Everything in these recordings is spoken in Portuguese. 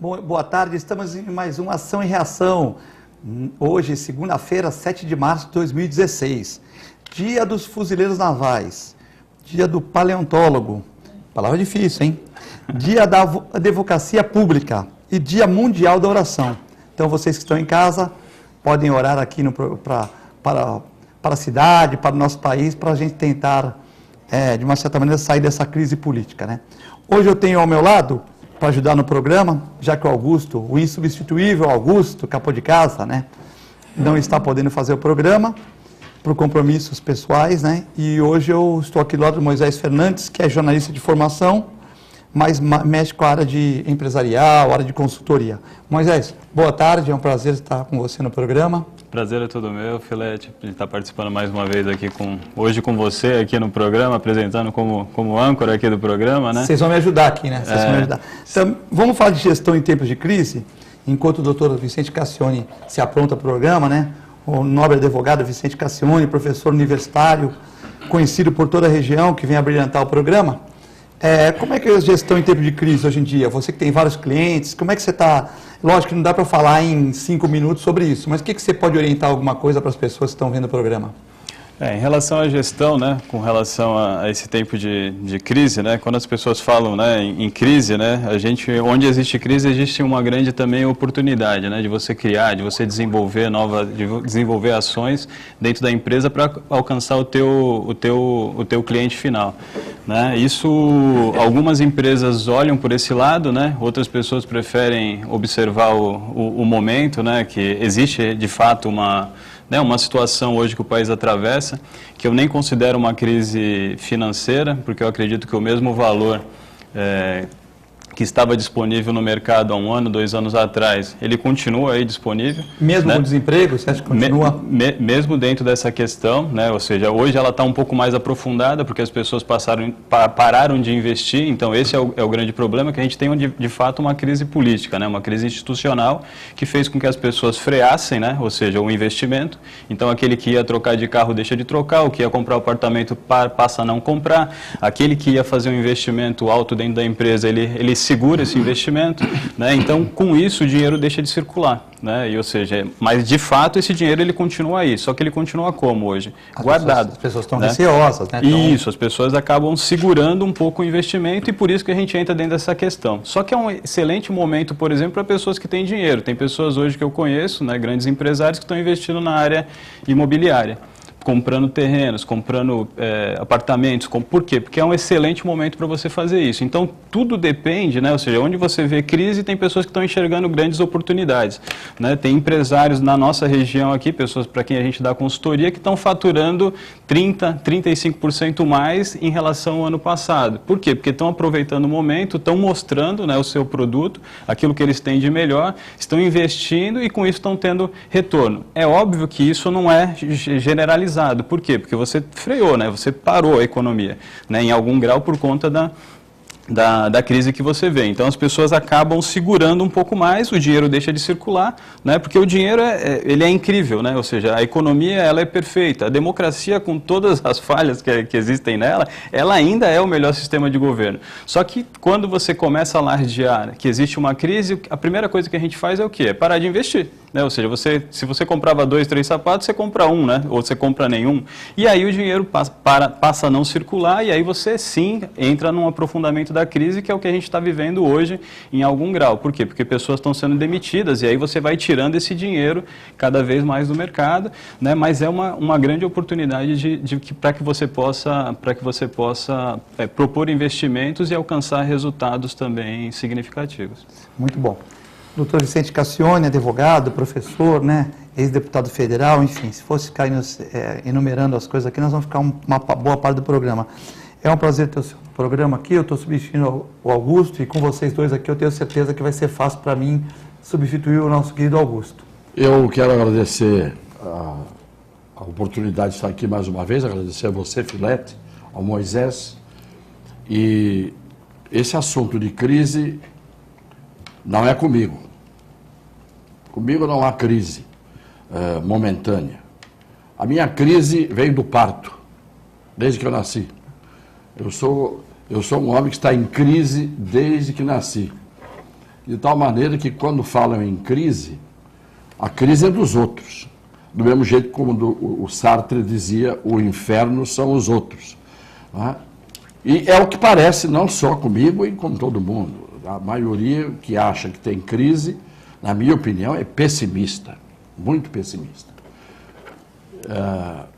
Boa tarde, estamos em mais uma Ação e Reação. Hoje, segunda-feira, 7 de março de 2016. Dia dos Fuzileiros Navais, dia do Paleontólogo, palavra difícil, hein? Dia da Advocacia Pública e Dia Mundial da Oração. Então, vocês que estão em casa, podem orar aqui para a cidade, para o nosso país, para a gente tentar, de uma certa maneira, sair dessa crise política, né? Hoje eu tenho ao meu lado, para ajudar no programa, já que o Augusto, o insubstituível Augusto, capô de casa, né, não está podendo fazer o programa, por compromissos pessoais, né, e hoje eu estou aqui do lado do Moisés Fernandes, que é jornalista de formação, mas mexe com a área de empresarial, área de consultoria. Moisés, boa tarde, é um prazer estar com você no programa. Prazer é todo meu, Filete, de estar participando mais uma vez aqui hoje com você aqui no programa, apresentando como âncora aqui do programa, né? Vocês vão me ajudar aqui, né? Vocês vão me ajudar. Então, vamos falar de gestão em tempos de crise, enquanto o doutor Vicente Cassione se apronta para o programa, né? O nobre advogado Vicente Cassione, professor universitário, conhecido por toda a região, que vem a brilhantar o programa. Como é que é a gestão em tempo de crise hoje em dia? Você que tem vários clientes, como é que você está... Lógico que não dá para falar em 5 minutos sobre isso, mas o que você pode orientar alguma coisa para as pessoas que estão vendo o programa? Em relação à gestão, né, com relação a esse tempo de crise, né, quando as pessoas falam, né, em crise, né, onde existe crise, existe uma grande também oportunidade, né, de você criar, de você desenvolver desenvolver ações dentro da empresa para alcançar o teu cliente final, né. Isso, algumas empresas olham por esse lado, né, outras pessoas preferem observar o momento, né, que existe de fato uma situação hoje que o país atravessa, que eu nem considero uma crise financeira, porque eu acredito que o mesmo valor que estava disponível no mercado há 1 ano, 2 anos atrás, ele continua aí disponível. Mesmo, né? Com desemprego, você acha que continua? Mesmo dentro dessa questão, né? Ou seja, hoje ela está um pouco mais aprofundada, porque as pessoas pararam de investir, então esse é o grande problema, que a gente tem de fato uma crise política, né? Uma crise institucional, que fez com que as pessoas freassem, né? Ou seja, o investimento. Então aquele que ia trocar de carro deixa de trocar, o que ia comprar um apartamento passa a não comprar, aquele que ia fazer um investimento alto dentro da empresa, ele segura esse investimento, né? Então com isso o dinheiro deixa de circular, né? Ou seja, mas de fato esse dinheiro ele continua aí, só que ele continua como hoje? Guardado. As pessoas estão, né, receosas, né? Isso, as pessoas acabam segurando um pouco o investimento e por isso que a gente entra dentro dessa questão. Só que é um excelente momento, por exemplo, para pessoas que têm dinheiro. Tem pessoas hoje que eu conheço, né, grandes empresários que estão investindo na área imobiliária, comprando terrenos, comprando apartamentos. Por quê? Porque é um excelente momento para você fazer isso. Então, tudo depende, né? Ou seja, onde você vê crise, tem pessoas que estão enxergando grandes oportunidades, né? Tem empresários na nossa região aqui, pessoas para quem a gente dá consultoria, que estão faturando 30%, 35% mais em relação ao ano passado. Por quê? Porque estão aproveitando o momento, estão mostrando, né, o seu produto, aquilo que eles têm de melhor, estão investindo e com isso estão tendo retorno. É óbvio que isso não é generalizado. Por quê? Porque você freou, né? Você parou a economia, né, em algum grau por conta da crise que você vê. Então as pessoas acabam segurando um pouco mais, o dinheiro deixa de circular, né? Porque o dinheiro ele é incrível, né? Ou seja, a economia ela é perfeita, a democracia com todas as falhas que existem nela, ela ainda é o melhor sistema de governo. Só que quando você começa a alardear que existe uma crise, a primeira coisa que a gente faz é o quê? É parar de investir, né? Ou seja, se você comprava 2, 3 sapatos, você compra um, né? Ou você compra nenhum. E aí o dinheiro passa a não circular e aí você sim entra num aprofundamento da crise, que é o que a gente está vivendo hoje em algum grau. Por quê? Porque pessoas estão sendo demitidas e aí você vai tirando esse dinheiro cada vez mais do mercado, né? Mas é uma grande oportunidade para que você possa propor investimentos e alcançar resultados também significativos. Muito bom. Doutor Vicente Cassione, advogado, professor, né, ex-deputado federal, enfim, se fosse ficar enumerando as coisas aqui, nós vamos ficar uma boa parte do programa. É um prazer ter o seu programa aqui, eu estou substituindo o Augusto e com vocês dois aqui eu tenho certeza que vai ser fácil para mim substituir o nosso querido Augusto. Eu quero agradecer a oportunidade de estar aqui mais uma vez, agradecer a você, Filete, ao Moisés, e esse assunto de crise não é comigo. Comigo não há crise momentânea. A minha crise veio do parto, desde que eu nasci. Eu sou um homem que está em crise desde que nasci. de tal maneira que quando falam em crise, a crise é dos outros. Do mesmo jeito como o Sartre dizia, o inferno são os outros. Né? E é o que parece, não só comigo e com todo mundo. A maioria que acha que tem crise, na minha opinião, é pessimista, muito pessimista.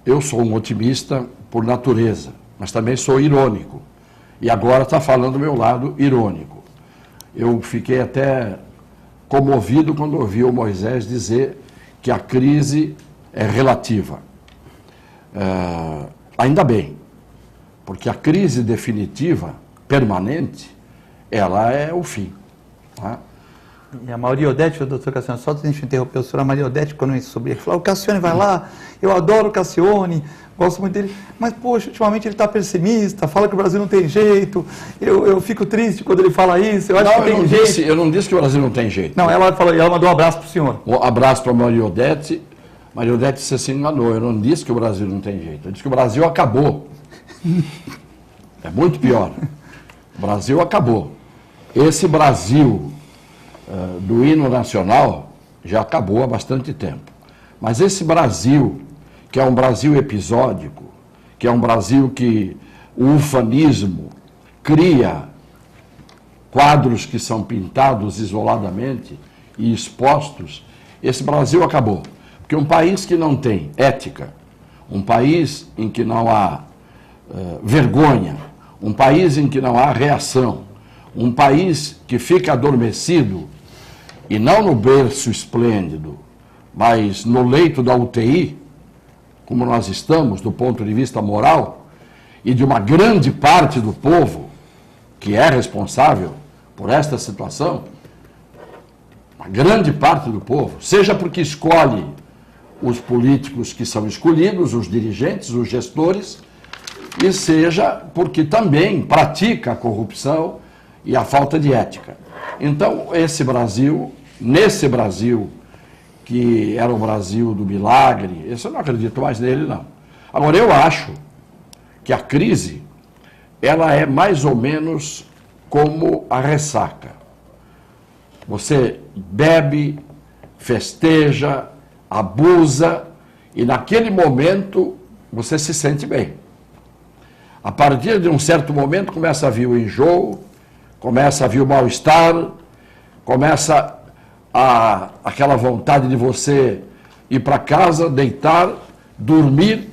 Eu sou um otimista por natureza, mas também sou irônico. E agora está falando do meu lado irônico. Eu fiquei até comovido quando ouvi o Moisés dizer que a crise é relativa. Ainda bem, porque a crise definitiva, permanente, ela é o fim. Né? E a Maria Odete, o doutor Cassione, só a gente interromper o senhor, a Maria Odete, quando eu subi, falou, o Cassione vai lá, eu adoro o Cassione, gosto muito dele, mas, poxa, ultimamente ele está pessimista, fala que o Brasil não tem jeito, eu fico triste quando ele fala isso, eu acho que tem jeito. Eu não disse que o Brasil não tem jeito. Não, ela falou, ela mandou um abraço para o senhor. Um abraço para a Maria Odete. Maria Odete, você se enganou, eu não disse que o Brasil não tem jeito, eu disse que o Brasil acabou. É muito pior. O Brasil acabou. Esse Brasil do hino nacional já acabou há bastante tempo. Mas esse Brasil, que é um Brasil episódico, que é um Brasil que o ufanismo cria quadros que são pintados isoladamente e expostos, esse Brasil acabou. Porque um país que não tem ética, um país em que não há vergonha, um país em que não há reação, um país que fica adormecido, e não no berço esplêndido, mas no leito da UTI, como nós estamos do ponto de vista moral, e de uma grande parte do povo que é responsável por esta situação, uma grande parte do povo, seja porque escolhe os políticos que são escolhidos, os dirigentes, os gestores, e seja porque também pratica a corrupção e a falta de ética. Então, esse Brasil, nesse Brasil, que era o Brasil do milagre, esse eu não acredito mais nele, não. Agora, eu acho que a crise, ela é mais ou menos como a ressaca. Você bebe, festeja, abusa, e naquele momento você se sente bem. A partir de um certo momento começa a vir o enjoo, começa a vir o mal-estar, começa aquela vontade de você ir para casa, deitar, dormir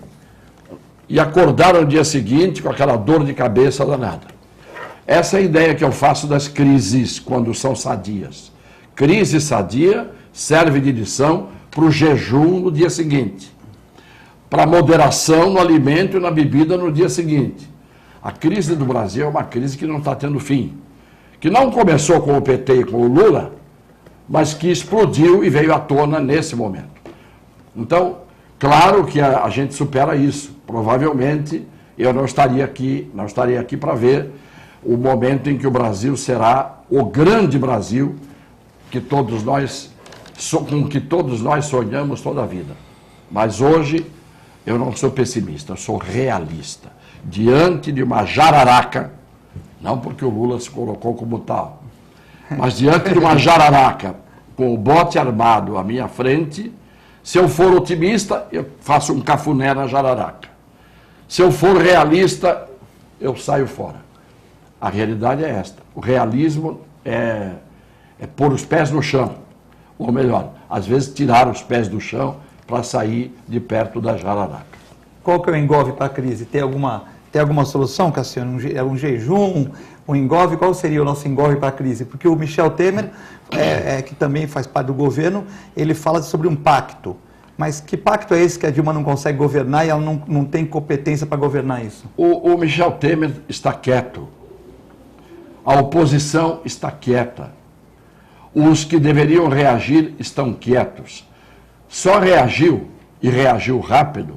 e acordar no dia seguinte com aquela dor de cabeça danada. Essa é a ideia que eu faço das crises quando são sadias. Crise sadia serve de lição para o jejum no dia seguinte, para moderação no alimento e na bebida no dia seguinte. A crise do Brasil é uma crise que não está tendo fim, que não começou com o PT e com o Lula, mas que explodiu e veio à tona nesse momento. Então, claro que a gente supera isso. Provavelmente eu não estaria aqui para ver o momento em que o Brasil será o grande Brasil que todos nós, com que todos nós sonhamos toda a vida. Mas hoje eu não sou pessimista, eu sou realista. Diante de uma jararaca, não porque o Lula se colocou como tal, mas diante de uma jararaca com o bote armado à minha frente, se eu for otimista, eu faço um cafuné na jararaca. Se eu for realista, eu saio fora. A realidade é esta. O realismo é pôr os pés no chão. Ou melhor, às vezes tirar os pés do chão para sair de perto da jararaca. Qual que é o engolve para a crise? Tem alguma solução, Cassiano? É um jejum, um engolve? Qual seria o nosso engolve para a crise? Porque o Michel Temer, que também faz parte do governo, ele fala sobre um pacto. Mas que pacto é esse que a Dilma não consegue governar e ela não tem competência para governar isso? O Michel Temer está quieto. A oposição está quieta. Os que deveriam reagir estão quietos. Só reagiu, e reagiu rápido,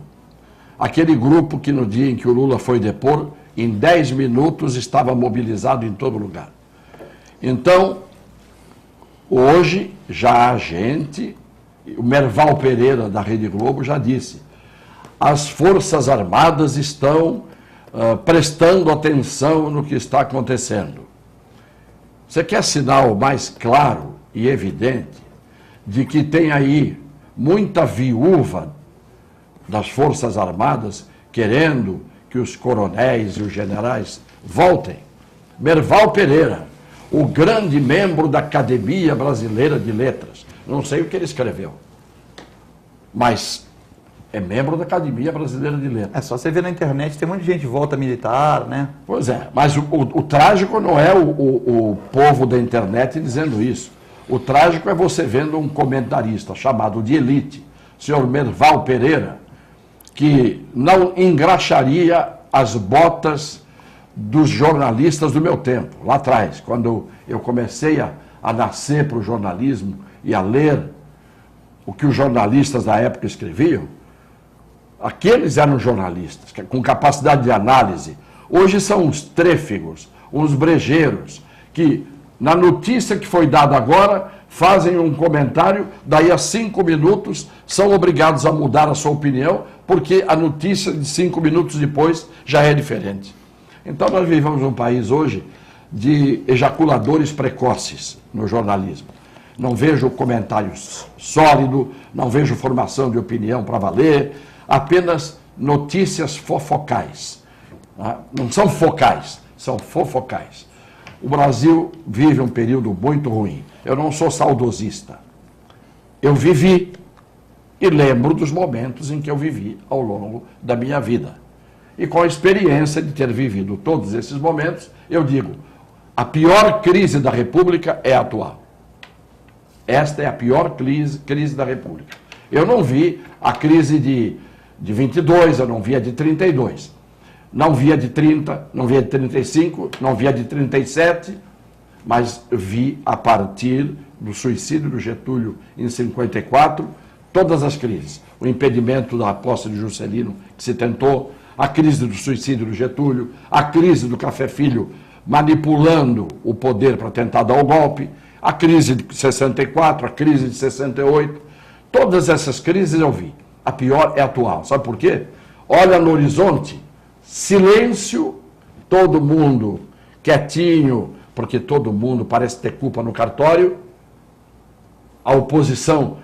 aquele grupo que no dia em que o Lula foi depor, em 10 minutos estava mobilizado em todo lugar. Então, hoje já há gente, o Merval Pereira da Rede Globo já disse, as Forças Armadas estão prestando atenção no que está acontecendo. Você quer sinal mais claro e evidente de que tem aí muita viúva das Forças Armadas querendo que os coronéis e os generais voltem? Merval Pereira, o grande membro da Academia Brasileira de Letras. Não sei o que ele escreveu, mas é membro da Academia Brasileira de Letras. É só você ver na internet, tem um monte de gente de volta militar, né? Pois é, mas o trágico não é o povo da internet dizendo isso. O trágico é você vendo um comentarista chamado de elite, senhor Merval Pereira, que não engraxaria as botas dos jornalistas do meu tempo, lá atrás, quando eu comecei a nascer para o jornalismo e a ler o que os jornalistas da época escreviam. Aqueles eram jornalistas, com capacidade de análise. Hoje são uns trêfegos, uns brejeiros, que na notícia que foi dada agora, fazem um comentário, daí a 5 minutos são obrigados a mudar a sua opinião, porque a notícia de 5 minutos depois já é diferente. Então nós vivemos num país hoje de ejaculadores precoces no jornalismo. Não vejo comentário sólido, não vejo formação de opinião para valer, apenas notícias fofocais. Não são focais, são fofocais. O Brasil vive um período muito ruim. Eu não sou saudosista. Eu vivi e lembro dos momentos em que eu vivi ao longo da minha vida. E com a experiência de ter vivido todos esses momentos, eu digo, a pior crise da República é a atual. Esta é a pior crise da República. Eu não vi a crise de 22, eu não vi a de 32. Não vi a de 30, não vi a de 35, não vi a de 37, mas vi a partir do suicídio do Getúlio em 54, todas as crises. O impedimento da posse de Juscelino, que se tentou, a crise do suicídio do Getúlio, a crise do Café Filho manipulando o poder para tentar dar o golpe, a crise de 64, a crise de 68, todas essas crises eu vi. A pior é a atual. Sabe por quê? Olha no horizonte, silêncio, todo mundo quietinho, porque todo mundo parece ter culpa no cartório. A oposição,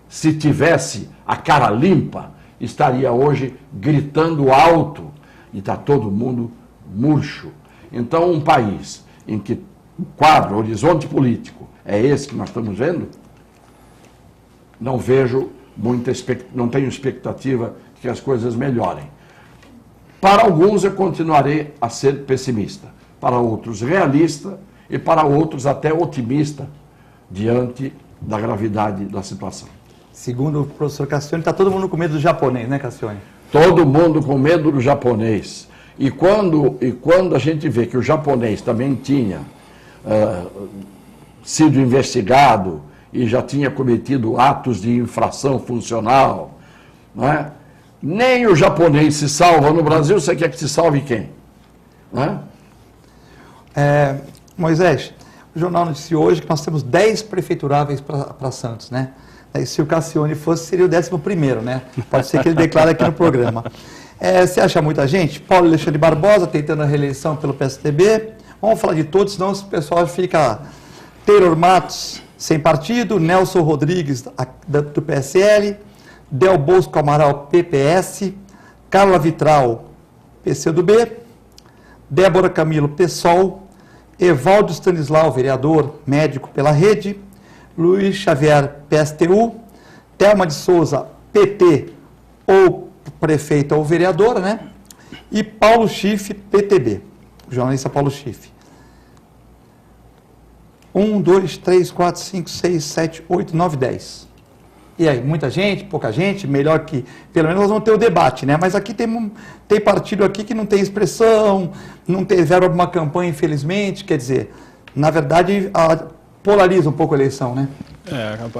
se tivesse a cara limpa, estaria hoje gritando alto e está todo mundo murcho. Então, um país em que o quadro, o horizonte político é esse que nós estamos vendo, não vejo não tenho expectativa de que as coisas melhorem. Para alguns eu continuarei a ser pessimista, para outros realista e para outros até otimista diante da gravidade da situação. Segundo o professor Cassione, está todo mundo com medo do japonês, né, Cassione? Todo mundo com medo do japonês. E quando a gente vê que o japonês também tinha sido investigado e já tinha cometido atos de infração funcional, não é? Nem o japonês se salva no Brasil, você quer que se salve quem? Não é? Moisés, o jornal noticiou hoje que nós temos 10 prefeituráveis para Santos, né? E se o Cassione fosse, seria o 11º, né? Pode ser que ele declare aqui no programa. Você acha muita gente? Paulo Alexandre Barbosa tentando a reeleição pelo PSDB. Vamos falar de todos, senão o pessoal fica... Taylor Matos, sem partido. Nelson Rodrigues, do PSL. Del Bosco Amaral, PPS. Carla Vitral, PCdoB. Débora Camilo, PSOL. Evaldo Stanislau, vereador, médico pela Rede. Luiz Xavier, PSTU. Thelma de Souza, PT, ou prefeita ou vereadora, né? E Paulo Schiff, PTB, o jornalista Paulo Schiff. 1, 2, 3, 4, 5, 6, 7, 8, 9, 10. E aí, muita gente, pouca gente, melhor que... Pelo menos nós vamos ter o debate, né? Mas aqui tem partido aqui que não tem expressão, não tem verba para uma campanha, infelizmente. Quer dizer, na verdade, polariza um pouco a eleição, né?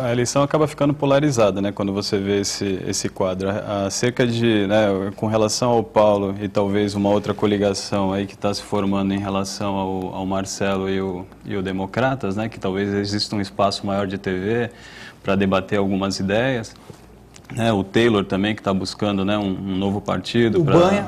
A eleição acaba ficando polarizada, né? Quando você vê esse quadro. Acerca de, né, com relação ao Paulo e talvez uma outra coligação aí que está se formando em relação ao Marcelo e o Democratas, né? Que talvez exista um espaço maior de TV para debater algumas ideias. né, o Taylor também, que está buscando, né, um novo partido.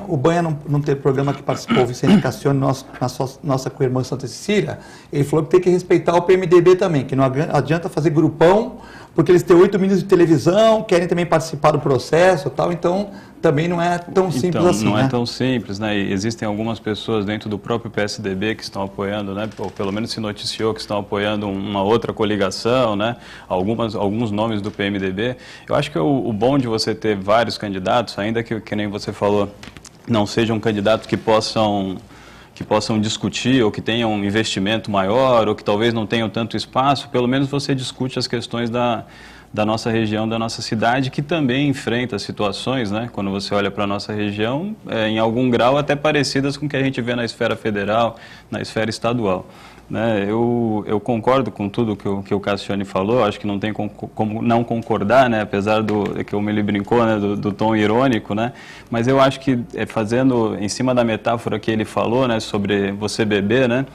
O Banha não teve programa que participou, o Vicente Cassione, nossa co-irmã Santa Cecília, ele falou que tem que respeitar o PMDB também, que não adianta fazer grupão, porque eles têm 8 minutos de televisão, querem também participar do processo e tal, então também não é tão simples assim. Não é tão simples, né? E existem algumas pessoas dentro do próprio PSDB que estão apoiando, né? Ou pelo menos se noticiou que estão apoiando uma outra coligação, né? Alguns nomes do PMDB. Eu acho que o bom de você ter vários candidatos, ainda que nem você falou, não sejam candidatos que possam discutir, ou que tenham um investimento maior, ou que talvez não tenham tanto espaço, pelo menos você discute as questões da nossa região, da nossa cidade, que também enfrenta situações, né, quando você olha para a nossa região, em algum grau até parecidas com o que a gente vê na esfera federal, na esfera estadual. Né? Eu concordo com tudo que o Cassione falou, acho que não tem como não concordar, né? Apesar que ele brincou, né? do tom irônico, né? Mas eu acho que fazendo em cima da metáfora que ele falou, né? Sobre você beber, né?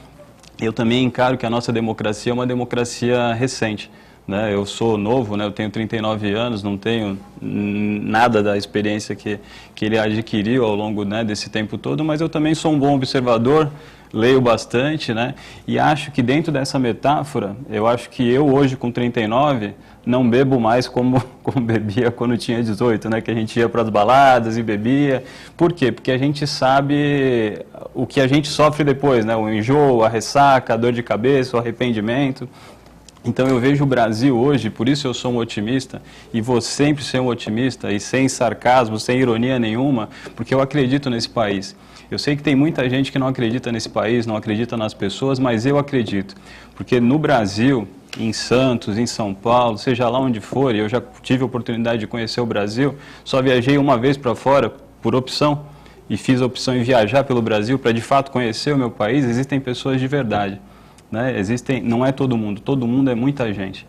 Eu também encaro que a nossa democracia é uma democracia recente. Né? Eu sou novo, né? Eu tenho 39 anos, não tenho nada da experiência que ele adquiriu ao longo, né, desse tempo todo, mas eu também sou um bom observador, leio bastante, né? E acho que dentro dessa metáfora, eu acho que eu hoje com 39 não bebo mais como bebia quando tinha 18, né? Que a gente ia para as baladas e bebia. Por quê? Porque a gente sabe o que a gente sofre depois, né? O enjoo, a ressaca, a dor de cabeça, o arrependimento. Então eu vejo o Brasil hoje, por isso eu sou um otimista, e vou sempre ser um otimista, e sem sarcasmo, sem ironia nenhuma, porque eu acredito nesse país. Eu sei que tem muita gente que não acredita nesse país, não acredita nas pessoas, mas eu acredito. Porque no Brasil, em Santos, em São Paulo, seja lá onde for, e eu já tive a oportunidade de conhecer o Brasil, só viajei uma vez para fora por opção, e fiz a opção em viajar pelo Brasil para de fato conhecer o meu país. Existem pessoas de verdade. Né? Não é todo mundo é muita gente.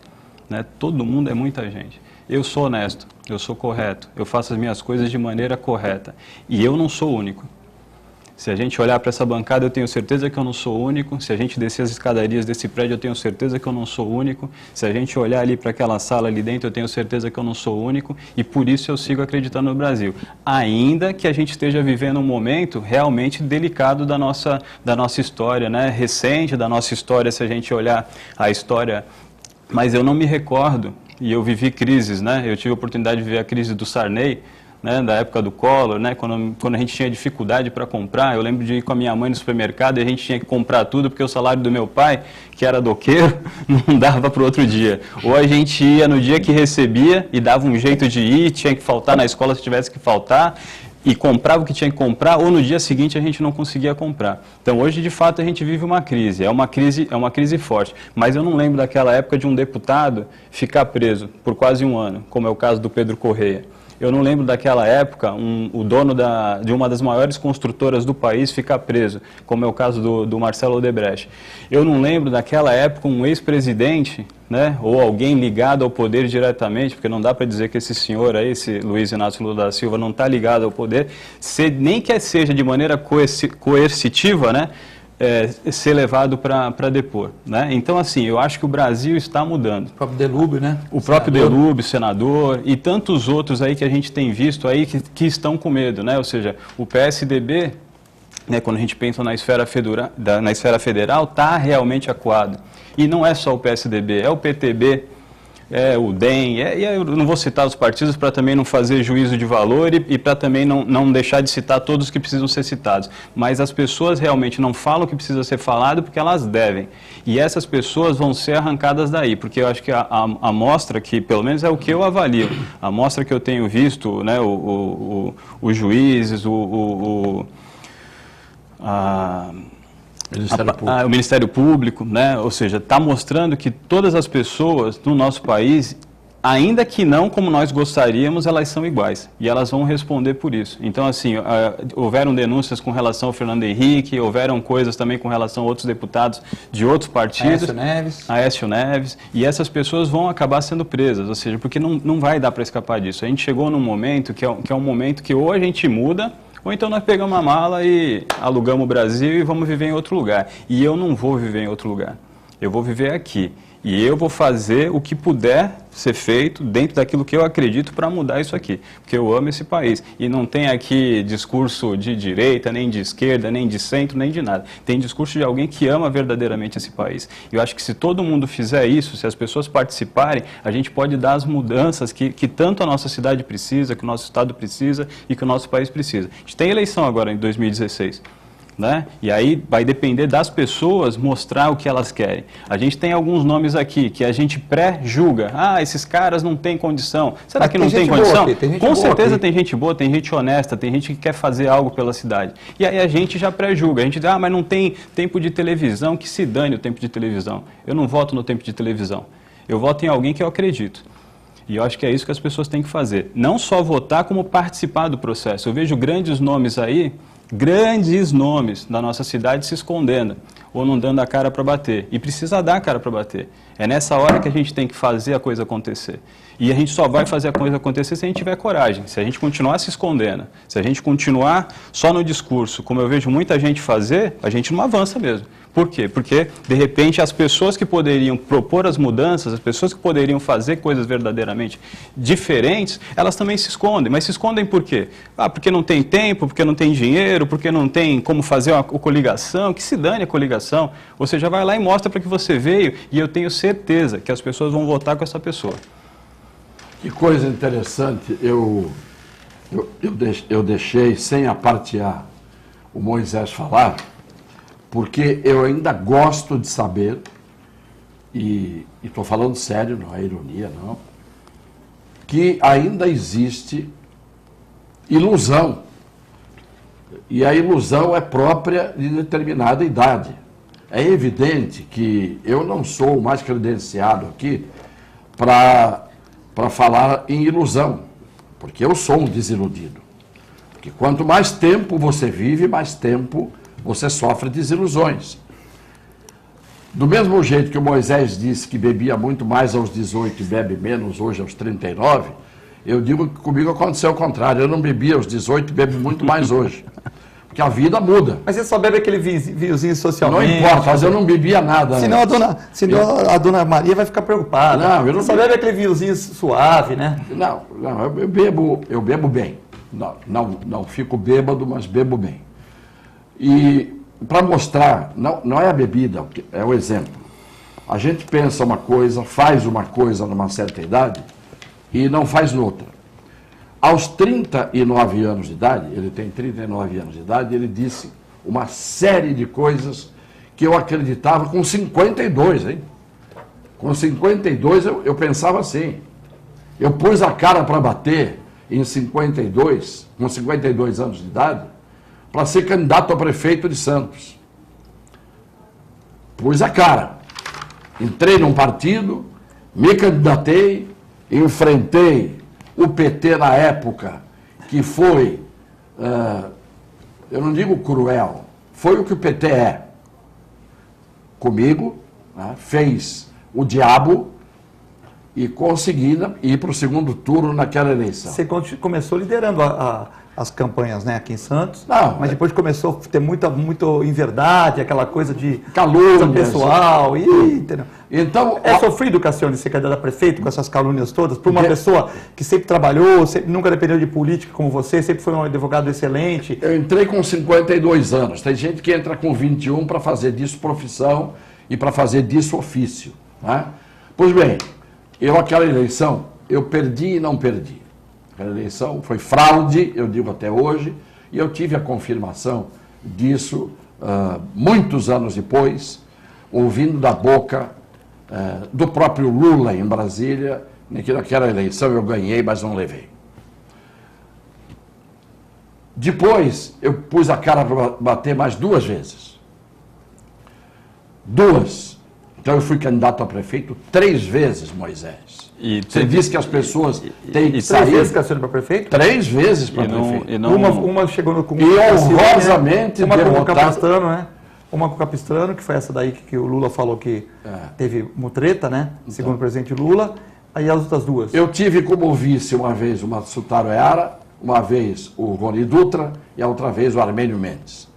Né? Todo mundo é muita gente. Eu sou honesto, eu sou correto, eu faço as minhas coisas de maneira correta. E eu não sou único. Se a gente olhar para essa bancada, eu tenho certeza que eu não sou único. Se a gente descer as escadarias desse prédio, eu tenho certeza que eu não sou único. Se a gente olhar ali para aquela sala ali dentro, eu tenho certeza que eu não sou único. E por isso eu sigo acreditando no Brasil. Ainda que a gente esteja vivendo um momento realmente delicado da nossa história, né? Recente da nossa história, se a gente olhar a história. Mas eu não me recordo, e eu vivi crises, né? Eu tive a oportunidade de viver a crise do Sarney, né, da época do Collor, né, quando a gente tinha dificuldade para comprar. Eu lembro de ir com a minha mãe no supermercado e a gente tinha que comprar tudo porque o salário do meu pai, que era doqueiro, não dava para o outro dia. Ou a gente ia no dia que recebia e dava um jeito de ir, tinha que faltar na escola se tivesse que faltar, e comprava o que tinha que comprar, ou no dia seguinte a gente não conseguia comprar. Então hoje de fato a gente vive uma crise, é uma crise forte. Mas eu não lembro daquela época de um deputado ficar preso por quase um ano, como é o caso do Pedro Correia. Eu não lembro daquela época o dono de uma das maiores construtoras do país ficar preso, como é o caso do Marcelo Odebrecht. Eu não lembro daquela época um ex-presidente, né, ou alguém ligado ao poder diretamente, porque não dá para dizer que esse senhor aí, esse Luiz Inácio Lula da Silva, não está ligado ao poder, nem que seja de maneira coercitiva, né, ser levado para depor. Né? Então, assim, eu acho que o Brasil está mudando. O próprio Delúbio, né? O próprio Delúbio, senador, e tantos outros aí que a gente tem visto aí que estão com medo, né? Ou seja, o PSDB, né, quando a gente pensa na esfera federal, está realmente acuado. E não é só o PSDB, é o PTB, é o DEM, eu não vou citar os partidos para também não fazer juízo de valor e para também não deixar de citar todos que precisam ser citados. Mas as pessoas realmente não falam o que precisa ser falado porque elas devem. E essas pessoas vão ser arrancadas daí, porque eu acho que a amostra que, pelo menos é o que eu avalio, a amostra que eu tenho visto, né, os juízes, o Ministério Público, né? Ou seja, está mostrando que todas as pessoas no nosso país, ainda que não como nós gostaríamos, elas são iguais e elas vão responder por isso. Então, assim, houveram denúncias com relação ao Fernando Henrique, houveram coisas também com relação a outros deputados de outros partidos. Aécio Neves. E essas pessoas vão acabar sendo presas, ou seja, porque não vai dar para escapar disso. A gente chegou num momento que é um momento que ou a gente muda, ou então nós pegamos uma mala e alugamos o Brasil e vamos viver em outro lugar. E eu não vou viver em outro lugar. eu vou viver aqui. E eu vou fazer o que puder ser feito dentro daquilo que eu acredito para mudar isso aqui. Porque eu amo esse país. E não tem aqui discurso de direita, nem de esquerda, nem de centro, nem de nada. Tem discurso de alguém que ama verdadeiramente esse país. E eu acho que se todo mundo fizer isso, se as pessoas participarem, a gente pode dar as mudanças que tanto a nossa cidade precisa, que o nosso estado precisa e que o nosso país precisa. A gente tem eleição agora em 2016. Né? E aí vai depender das pessoas mostrar o que elas querem. A gente tem alguns nomes aqui que a gente pré-julga. Ah, esses caras não têm condição. Será que não tem condição? Com certeza tem gente boa, tem gente honesta, tem gente que quer fazer algo pela cidade. E aí a gente já pré-julga. A gente diz, mas não tem tempo de televisão, que se dane o tempo de televisão. Eu não voto no tempo de televisão. Eu voto em alguém que eu acredito. E eu acho que é isso que as pessoas têm que fazer. Não só votar, como participar do processo. Eu vejo grandes nomes aí, grandes nomes da nossa cidade se escondendo ou não dando a cara para bater. E precisa dar a cara para bater. É nessa hora que a gente tem que fazer a coisa acontecer. E a gente só vai fazer a coisa acontecer se a gente tiver coragem, se a gente continuar se escondendo, se a gente continuar só no discurso, como eu vejo muita gente fazer, a gente não avança mesmo. Por quê? Porque, de repente, as pessoas que poderiam propor as mudanças, as pessoas que poderiam fazer coisas verdadeiramente diferentes, elas também se escondem. Mas se escondem por quê? Ah, porque não tem tempo, porque não tem dinheiro, porque não tem como fazer uma coligação, que se dane a coligação. Você já vai lá e mostra para que você veio, e eu tenho certeza que as pessoas vão votar com essa pessoa. Que coisa interessante, eu deixei sem apartear o Moisés falar, porque eu ainda gosto de saber, e estou falando sério, não é ironia, não, que ainda existe ilusão. E a ilusão é própria de determinada idade. É evidente que eu não sou o mais credenciado aqui para falar em ilusão, porque eu sou um desiludido. Porque quanto mais tempo você vive, mais tempo você sofre desilusões. Do mesmo jeito que o Moisés disse que bebia muito mais aos 18 e bebe menos hoje aos 39, eu digo que comigo aconteceu o contrário. Eu não bebia aos 18 e bebo muito mais hoje. Porque a vida muda. Mas você só bebe aquele vinhozinho socialmente. Não importa, mas eu não bebia nada. Senão a dona Maria vai ficar preocupada. Não, eu não você só bebe aquele vinhozinho suave, né? Não, eu bebo bem. Não fico bêbado, mas bebo bem. E para mostrar, não é a bebida, é o exemplo. A gente pensa uma coisa, faz uma coisa numa certa idade e não faz noutra. Aos 39 anos de idade, ele tem 39 anos de idade, ele disse uma série de coisas que eu acreditava com 52, hein? Com 52 eu pensava assim. Eu pus a cara para bater em 52, com 52 anos de idade, para ser candidato a prefeito de Santos. Pus a cara. Entrei num partido, me candidatei, enfrentei o PT na época, que foi, eu não digo cruel, foi o que o PT é. Comigo, né, fez o diabo e consegui ir para o segundo turno naquela eleição. Você começou liderando as campanhas, né, aqui em Santos, não, mas depois começou a ter muito inverdade, aquela coisa de calúnia pessoal, entendeu? Então, é sofrido, Cassione, ser candidato a prefeito com essas calúnias todas, por uma pessoa que sempre trabalhou, nunca dependeu de política como você, sempre foi um advogado excelente. Eu entrei com 52 anos, tem gente que entra com 21 para fazer disso profissão e para fazer disso ofício, né? Pois bem, aquela eleição, eu perdi e não perdi. Aquela eleição foi fraude, eu digo até hoje, e eu tive a confirmação disso muitos anos depois, ouvindo da boca do próprio Lula em Brasília, que naquela eleição eu ganhei, mas não levei. Depois, eu pus a cara para bater mais 2 vezes. 2. Então eu fui candidato a prefeito 3 vezes, Moisés. Você disse que as pessoas têm que sair... 3 vezes, Cassione, para prefeito? 3 vezes para prefeito. Uma chegou no... E honrosamente uma com o Capistrano, né? Uma com o Capistrano, que foi essa daí que o Lula falou que teve mutreta, né? Segundo o presidente Lula. Aí as outras 2. Eu tive como vice uma vez o Matsutaro Eara, uma vez o Rony Dutra e a outra vez o Armênio Mendes.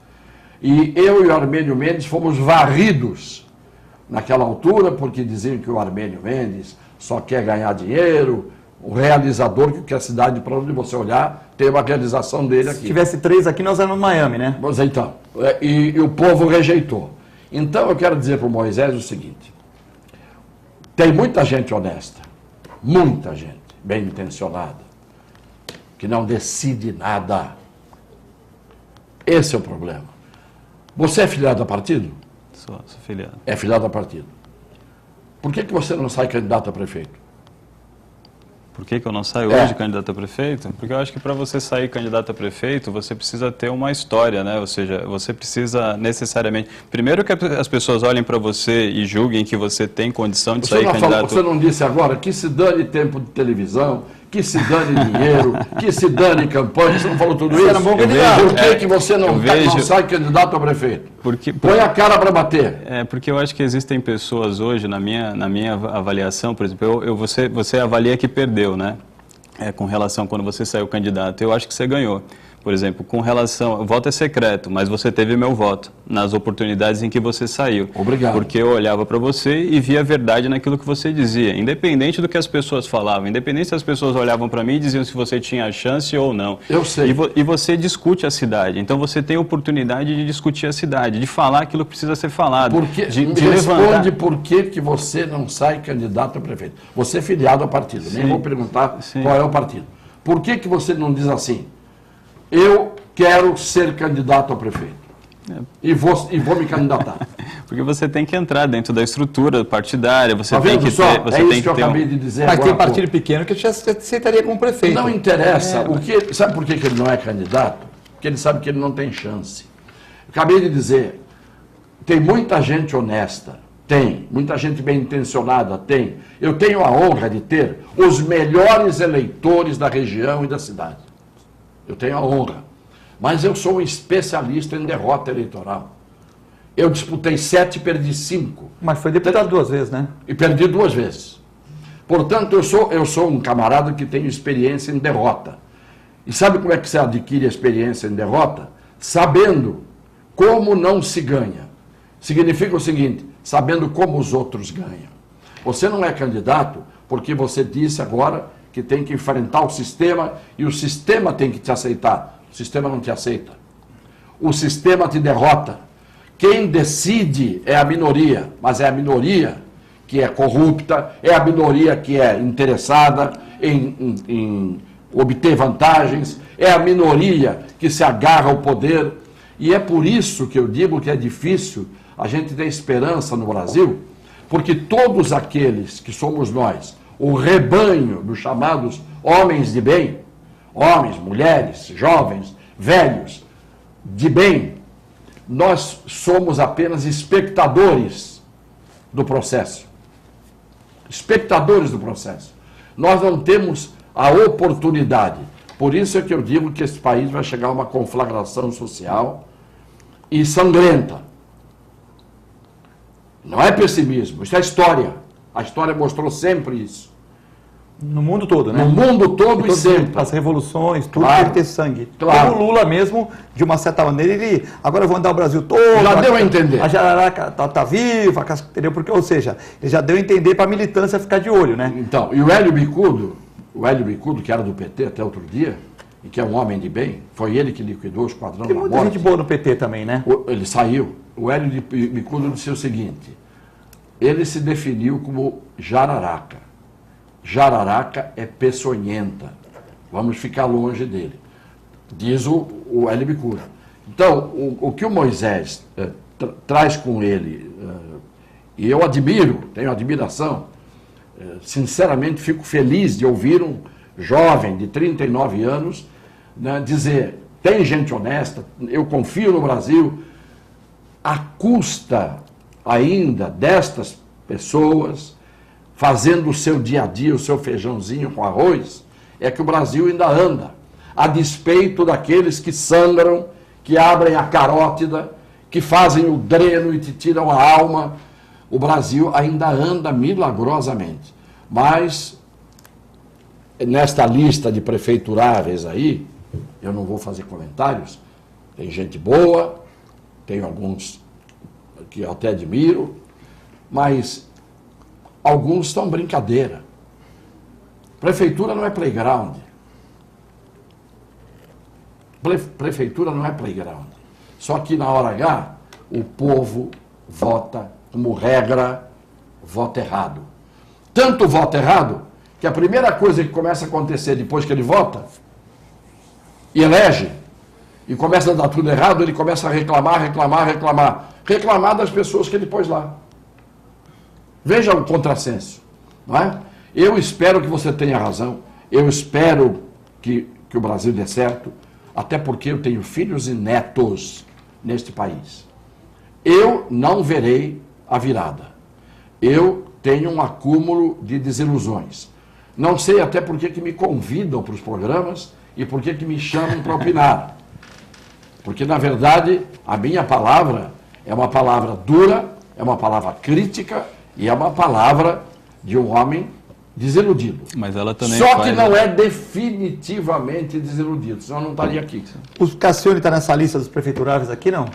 E eu e o Armênio Mendes fomos varridos naquela altura, porque diziam que o Armênio Mendes só quer ganhar dinheiro, o realizador que a cidade, para onde você olhar, tem uma realização dele aqui. Se tivesse 3 aqui, nós éramos Miami, né? Mas então, e o povo rejeitou. Então eu quero dizer para o Moisés o seguinte: tem muita gente honesta, muita gente bem intencionada, que não decide nada. Esse é o problema. Você é filiado a partido? Sou filiado. É filiado a partido. Por que você não sai candidato a prefeito? Por que eu não saio hoje candidato a prefeito? Porque eu acho que para você sair candidato a prefeito, você precisa ter uma história, né? Ou seja, você precisa necessariamente... Primeiro que as pessoas olhem para você e julguem que você tem condição de sair candidato... Você não disse agora que se dane tempo de televisão, que se dane dinheiro, que se dane campanha, você não falou tudo isso? Era um bom candidato. Por que você não sai candidato a prefeito? Põe a cara para bater. Porque eu acho que existem pessoas hoje, na minha avaliação, por exemplo, você avalia que perdeu, né? Com relação quando você saiu candidato, eu acho que você ganhou. Por exemplo, com relação... O voto é secreto, mas você teve meu voto nas oportunidades em que você saiu. Obrigado. Porque eu olhava para você e via a verdade naquilo que você dizia, independente do que as pessoas falavam, independente se as pessoas olhavam para mim e diziam se você tinha chance ou não. Eu sei. E você discute a cidade, então você tem a oportunidade de discutir a cidade, de falar aquilo que precisa ser falado. Responde por que você não sai candidato a prefeito. Você é filiado ao partido, nem vou perguntar qual é o partido. Por que você não diz assim? Eu quero ser candidato a prefeito. E vou me candidatar. Porque você tem que entrar dentro da estrutura partidária, você tá tem que só? ter... Você é tem isso que eu acabei de dizer Mas agora. tem partido pequeno que já se aceitaria como prefeito. Não interessa. Sabe por que ele não é candidato? Porque ele sabe que ele não tem chance. Acabei de dizer, tem muita gente honesta, tem. Muita gente bem intencionada, tem. Eu tenho a honra de ter os melhores eleitores da região e da cidade. Eu tenho a honra. Mas eu sou um especialista em derrota eleitoral. Eu disputei 7 e perdi 5. Mas foi deputado 2 vezes, né? E perdi 2 vezes. Portanto, eu sou um camarada que tem experiência em derrota. E sabe como é que se adquire a experiência em derrota? Sabendo como não se ganha. Significa o seguinte, sabendo como os outros ganham. Você não é candidato porque você disse agora que tem que enfrentar o sistema e o sistema tem que te aceitar. O sistema não te aceita. O sistema te derrota. Quem decide é a minoria, mas é a minoria que é corrupta, é a minoria que é interessada em obter vantagens, é a minoria que se agarra ao poder. E é por isso que eu digo que é difícil a gente ter esperança no Brasil, porque todos aqueles que somos nós, o rebanho dos chamados homens de bem, homens, mulheres, jovens, velhos, de bem, nós somos apenas espectadores do processo. Espectadores do processo. Nós não temos a oportunidade. Por isso é que eu digo que esse país vai chegar a uma conflagração social e sangrenta. Não é pessimismo, isso é história. A história mostrou sempre isso. No mundo todo, né? No mundo todo e sempre. As revoluções, tudo Claro. tem que ter sangue. Claro. Como o Lula mesmo, de uma certa maneira, ele... Agora eu vou andar o Brasil todo... Já deu a entender. A jararaca tá viva, entendeu? Porque, ou seja, ele já deu a entender para a militância ficar de olho, né? Então, e o Hélio Bicudo, que era do PT até outro dia, e que é um homem de bem, foi ele que liquidou o Esquadrão da Tem Morte. muita gente boa no PT também, né? Ele saiu. O Hélio Bicudo disse o seguinte, ele se definiu como jararaca. Jararaca é peçonhenta. Vamos ficar longe dele. Diz o Hélio Bicudo. Então, o que o Moisés traz com ele, e eu admiro, tenho admiração, sinceramente fico feliz de ouvir um jovem de 39 anos, né, dizer, tem gente honesta, eu confio no Brasil, à custa ainda destas pessoas, fazendo o seu dia a dia, o seu feijãozinho com arroz, é que o Brasil ainda anda, a despeito daqueles que sangram, que abrem a carótida, que fazem o dreno e te tiram a alma. O Brasil ainda anda milagrosamente. Mas, nesta lista de prefeituráveis aí, eu não vou fazer comentários, tem gente boa, tem alguns que eu até admiro, mas alguns estão brincadeira. Prefeitura não é playground. Prefeitura não é playground. Só que na hora H, o povo vota, como regra, vota errado. Tanto vota errado, que a primeira coisa que começa a acontecer depois que ele vota, e elege, e começa a dar tudo errado, ele começa a reclamar das pessoas que ele pôs lá. Veja o contrassenso, não é? Eu espero que você tenha razão, eu espero que o Brasil dê certo, até porque eu tenho filhos e netos neste país. Eu não verei a virada. Eu tenho um acúmulo de desilusões. Não sei até por que me convidam para os programas e por que me chamam para opinar. Porque, na verdade, a minha palavra é uma palavra dura, é uma palavra crítica e é uma palavra de um homem desiludido. Mas ela também Só que não é definitivamente desiludido, senão eu não estaria aqui. O Cassione está nessa lista dos prefeituráveis aqui, não?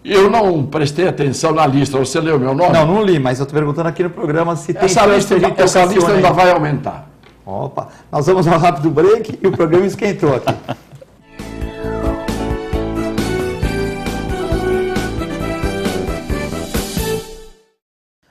Eu não prestei atenção na lista. Você leu meu nome? Não, não li, mas eu estou perguntando aqui no programa se tem Essa lista ainda vai aumentar. Opa, nós vamos a um rápido break e o programa esquentou aqui.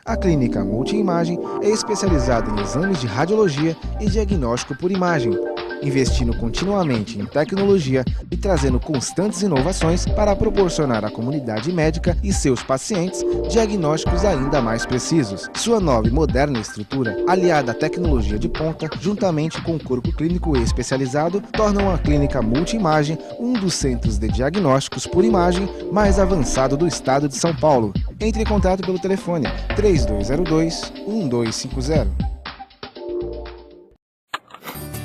A Clínica Multiimagem é especializada em exames de radiologia e diagnóstico por imagem, investindo continuamente em tecnologia e trazendo constantes inovações para proporcionar à comunidade médica e seus pacientes diagnósticos ainda mais precisos. Sua nova e moderna estrutura, aliada à tecnologia de ponta, juntamente com o corpo clínico especializado, tornam a Clínica Multiimagem um dos centros de diagnósticos por imagem mais avançado do estado de São Paulo. Entre em contato pelo telefone 3202-1250.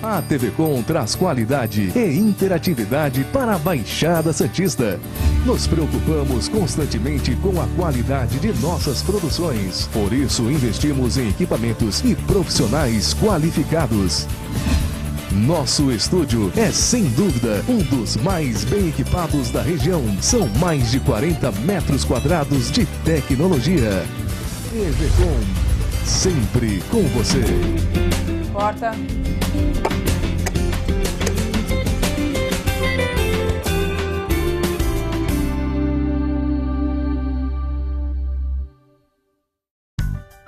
A TV Com traz qualidade e interatividade para a Baixada Santista. Nos preocupamos constantemente com a qualidade de nossas produções. Por isso, investimos em equipamentos e profissionais qualificados. Nosso estúdio é, sem dúvida, um dos mais bem equipados da região. São mais de 40 metros quadrados de tecnologia. TV Com, sempre com você. Porta.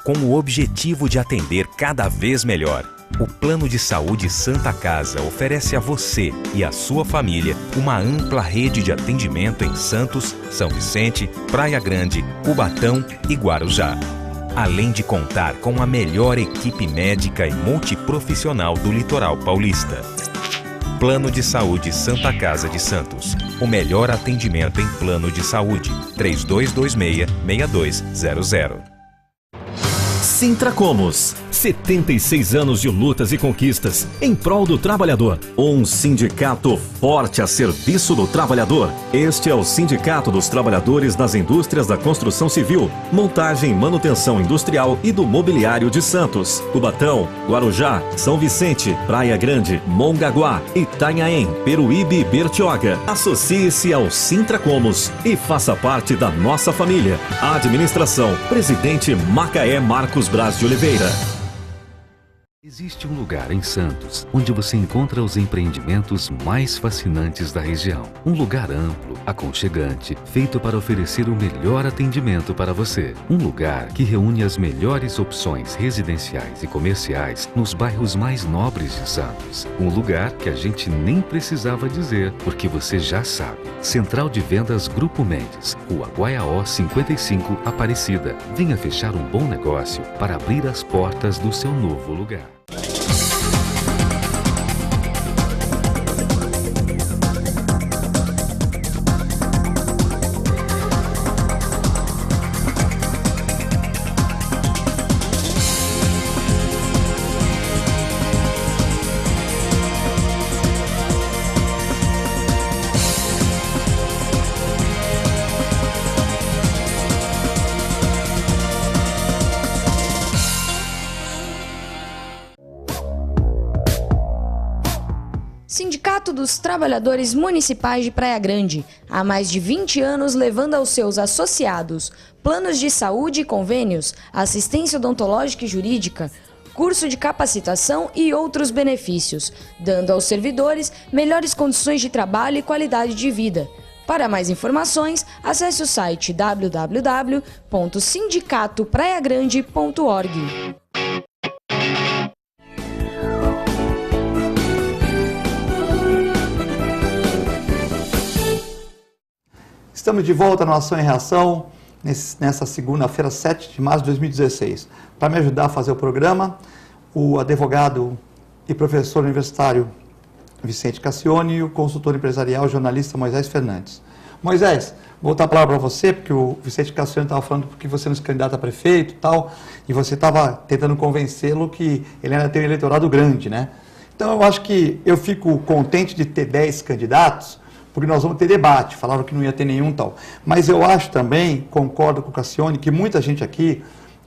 Com o objetivo de atender cada vez melhor, o Plano de Saúde Santa Casa oferece a você e a sua família uma ampla rede de atendimento em Santos, São Vicente, Praia Grande, Cubatão e Guarujá. Além de contar com a melhor equipe médica e multiprofissional do litoral paulista. Plano de Saúde Santa Casa de Santos. O melhor atendimento em plano de saúde. 3226-6200. Sintracomos, 76 anos de lutas e conquistas em prol do trabalhador. Um sindicato forte a serviço do trabalhador. Este é o Sindicato dos Trabalhadores das Indústrias da Construção Civil, Montagem e Manutenção Industrial e do Mobiliário de Santos, Cubatão, Guarujá, São Vicente, Praia Grande, Mongaguá, Itanhaém, Peruíbe e Bertioga. Associe-se ao Sintracomos e faça parte da nossa família. Administração, Presidente Macaé Marcos Braz de Oliveira. Existe um lugar em Santos onde você encontra os empreendimentos mais fascinantes da região. Um lugar amplo, aconchegante, feito para oferecer o melhor atendimento para você. Um lugar que reúne as melhores opções residenciais e comerciais nos bairros mais nobres de Santos. Um lugar que a gente nem precisava dizer, porque você já sabe. Central de Vendas Grupo Mendes, Rua Guaiaó 55, Aparecida. Venha fechar um bom negócio para abrir as portas do seu novo lugar. Sindicato dos Trabalhadores Municipais de Praia Grande, há mais de 20 anos levando aos seus associados planos de saúde e convênios, assistência odontológica e jurídica, curso de capacitação e outros benefícios, dando aos servidores melhores condições de trabalho e qualidade de vida. Para mais informações, acesse o site www.sindicatopraiagrande.org. Estamos de volta na Ação e Reação, nessa segunda-feira, 7 de março de 2016. Para me ajudar a fazer o programa, o advogado e professor universitário Vicente Cassione e o consultor empresarial jornalista Moisés Fernandes. Moisés, vou voltar a palavra para você, porque o Vicente Cassione estava falando porque você não se candidata a prefeito e tal, e você estava tentando convencê-lo que ele ainda tem um eleitorado grande, né? Então eu acho que eu fico contente de ter 10 candidatos, porque nós vamos ter debate, falaram que não ia ter nenhum tal. Mas eu acho também, concordo com o Cassione, que muita gente aqui,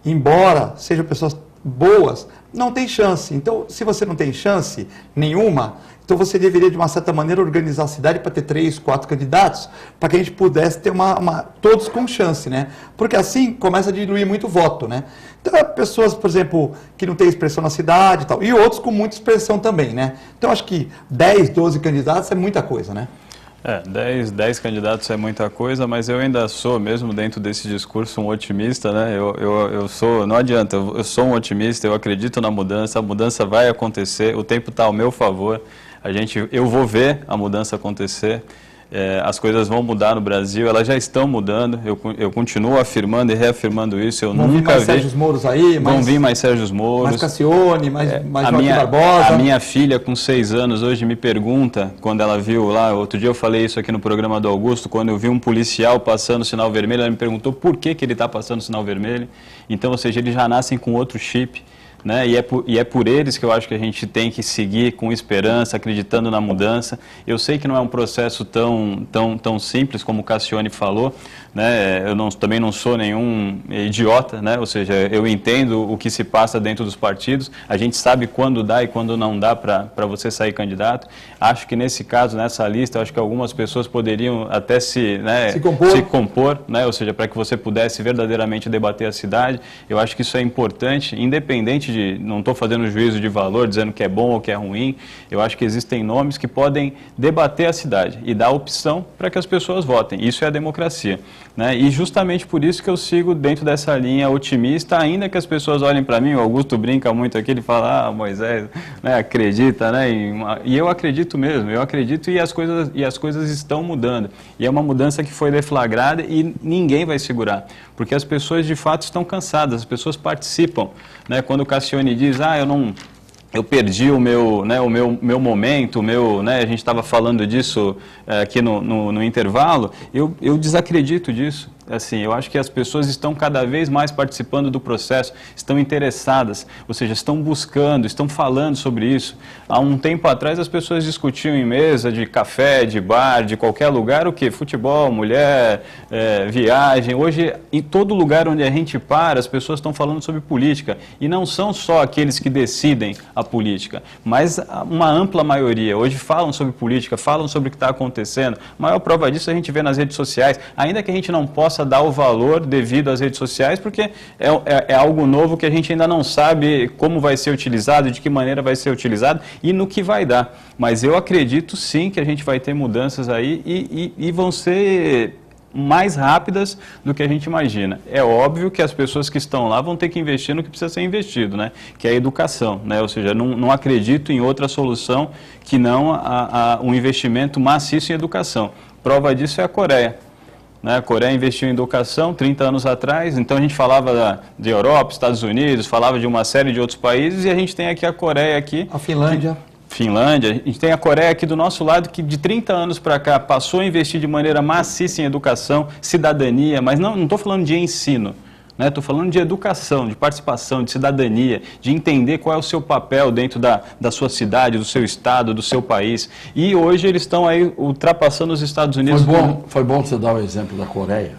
embora sejam pessoas boas, não tem chance. Então, se você não tem chance nenhuma, então você deveria, de uma certa maneira, organizar a cidade para ter 3, 4 candidatos, para que a gente pudesse ter todos com chance, né? Porque assim começa a diluir muito o voto, né? Então, pessoas, por exemplo, que não têm expressão na cidade e tal, e outros com muita expressão também, né? Então, acho que 10, 12 candidatos é muita coisa, né? 10 candidatos é muita coisa, mas eu ainda sou, mesmo dentro desse discurso, um otimista, né? Eu sou, não adianta, eu sou um otimista, eu acredito na mudança, a mudança vai acontecer, o tempo está ao meu favor, eu vou ver a mudança acontecer. As coisas vão mudar no Brasil, elas já estão mudando, eu continuo afirmando e reafirmando isso, eu vão nunca vi... Vão vir mais Sérgio Mouros aí? Vão vir mais Sérgio Mouros. Mais Cassione, mais Joaquim Barbosa. A minha filha, com 6 anos, hoje me pergunta, quando ela viu lá, outro dia eu falei isso aqui no programa do Augusto, quando eu vi um policial passando sinal vermelho, ela me perguntou por que ele está passando sinal vermelho. Então, ou seja, eles já nascem com outro chip. Né? E é por eles que eu acho que a gente tem que seguir com esperança, acreditando na mudança. Eu sei que não é um processo tão simples como o Cassione falou, né? Também não sou nenhum idiota, né? Ou seja, eu entendo o que se passa dentro dos partidos, a gente sabe quando dá e quando não dá para você sair candidato. Acho que nesse caso, nessa lista, acho que algumas pessoas poderiam até se compor, né? Ou seja, para que você pudesse verdadeiramente debater a cidade. Eu acho que isso é importante, independente não estou fazendo juízo de valor, dizendo que é bom ou que é ruim, eu acho que existem nomes que podem debater a cidade e dar opção para que as pessoas votem. Isso é a democracia, né? E justamente por isso que eu sigo dentro dessa linha otimista, ainda que as pessoas olhem para mim, o Augusto brinca muito aqui, ele fala, Moisés, né, acredita, né? E eu acredito mesmo, eu acredito e as coisas estão mudando. E é uma mudança que foi deflagrada e ninguém vai segurar, porque as pessoas de fato estão cansadas, as pessoas participam, né? Quando o Cassione diz, eu perdi o meu momento, né, a gente estava falando disso aqui no intervalo, eu desacredito disso. Assim, eu acho que as pessoas estão cada vez mais participando do processo, estão interessadas, ou seja, estão buscando, estão falando sobre isso. Há um tempo atrás as pessoas discutiam em mesa de café, de bar, de qualquer lugar, o quê? Futebol, mulher, viagem. Hoje, em todo lugar onde a gente para, as pessoas estão falando sobre política. E não são só aqueles que decidem a política, mas uma ampla maioria. Hoje falam sobre política, falam sobre o que está acontecendo. A maior prova disso a gente vê nas redes sociais, ainda que a gente não possa dar o valor devido às redes sociais, porque é algo novo que a gente ainda não sabe como vai ser utilizado, de que maneira vai ser utilizado e no que vai dar. Mas eu acredito sim que a gente vai ter mudanças aí e vão ser mais rápidas do que a gente imagina. É óbvio que as pessoas que estão lá vão ter que investir no que precisa ser investido, né? Que é a educação, né? Ou seja, não acredito em outra solução que não um investimento maciço em educação. Prova disso é a Coreia. A Coreia investiu em educação 30 anos atrás, então a gente falava de Europa, Estados Unidos, falava de uma série de outros países e a gente tem aqui a Coreia aqui. A Finlândia. A gente tem a Coreia aqui do nosso lado que de 30 anos para cá passou a investir de maneira maciça em educação, cidadania, mas não estou falando de ensino. Estou falando de educação, de participação, de cidadania, de entender qual é o seu papel dentro da sua cidade, do seu estado, do seu país. E hoje eles estão aí ultrapassando os Estados Unidos. Foi bom você dar o exemplo da Coreia,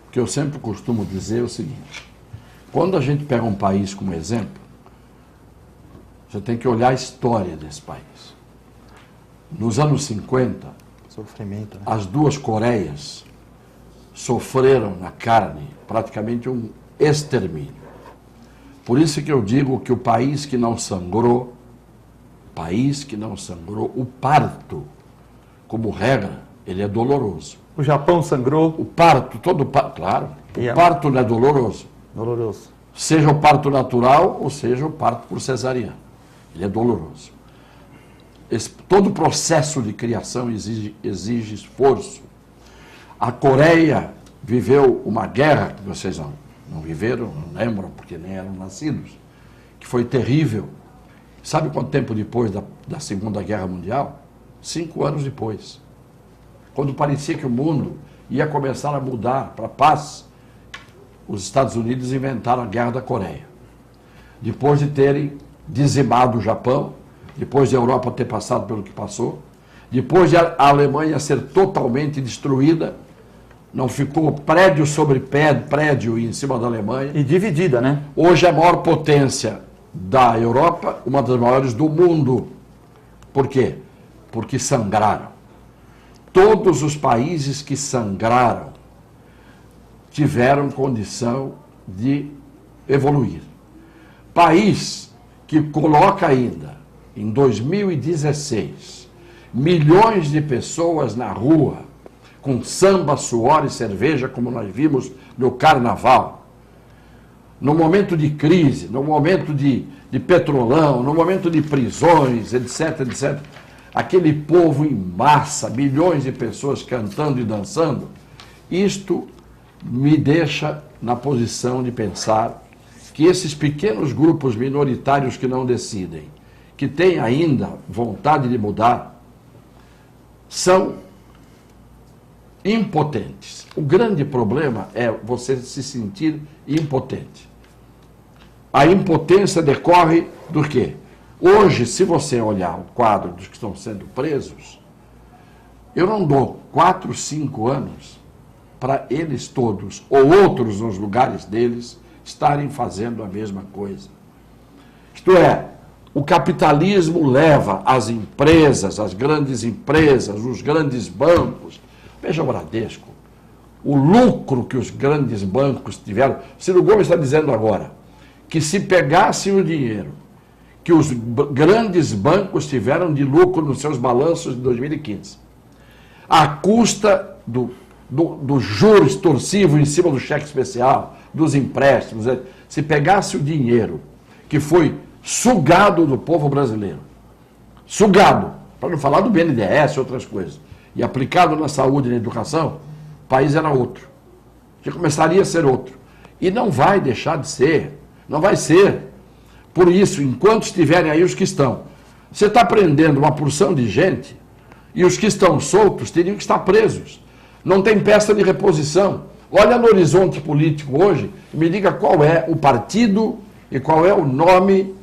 porque eu sempre costumo dizer o seguinte, quando a gente pega um país como exemplo, você tem que olhar a história desse país. nos anos 50, Sofrimento, né? as duas Coreias sofreram na carne praticamente um extermínio. Por isso que eu digo que o país que não sangrou, o parto, como regra, ele é doloroso. O Japão sangrou. O parto, claro, o parto não é doloroso. Doloroso. Seja o parto natural ou seja o parto por cesariana. Ele é doloroso. Todo o processo de criação exige esforço. A Coreia viveu uma guerra, que vocês não viveram, não lembram, porque nem eram nascidos, que foi terrível. Sabe quanto tempo depois da Segunda Guerra Mundial? 5 anos depois. Quando parecia que o mundo ia começar a mudar para a paz, os Estados Unidos inventaram a Guerra da Coreia. Depois de terem dizimado o Japão, depois da Europa ter passado pelo que passou, depois de a Alemanha ser totalmente destruída, não ficou prédio sobre prédio em cima da Alemanha. E dividida, né? Hoje é a maior potência da Europa, uma das maiores do mundo. Por quê? Porque sangraram. Todos os países que sangraram tiveram condição de evoluir. País que coloca ainda, em 2016, milhões de pessoas na rua, com samba, suor e cerveja, como nós vimos no Carnaval. No momento de crise, no momento de petrolão, no momento de prisões, etc, etc, aquele povo em massa, milhões de pessoas cantando e dançando, isto me deixa na posição de pensar que esses pequenos grupos minoritários que não decidem, que têm ainda vontade de mudar, são impotentes. O grande problema é você se sentir impotente. A impotência decorre do quê? Hoje, se você olhar o quadro dos que estão sendo presos, eu não dou 4, 5 anos para eles todos, ou outros nos lugares deles, estarem fazendo a mesma coisa. Isto é, o capitalismo leva as empresas, as grandes empresas, os grandes bancos. Veja o Bradesco, o lucro que os grandes bancos tiveram. Ciro Gomes está dizendo agora que se pegassem o dinheiro que os grandes bancos tiveram de lucro nos seus balanços de 2015, à custa do juro extorsivo em cima do cheque especial, dos empréstimos, se pegasse o dinheiro que foi sugado do povo brasileiro, sugado, para não falar do BNDES e outras coisas, e aplicado na saúde e na educação, o país era outro. Já começaria a ser outro. E não vai deixar de ser. Não vai ser. Por isso, enquanto estiverem aí os que estão, você está prendendo uma porção de gente e os que estão soltos teriam que estar presos. Não tem peça de reposição. Olha no horizonte político hoje e me diga qual é o partido e qual é o nome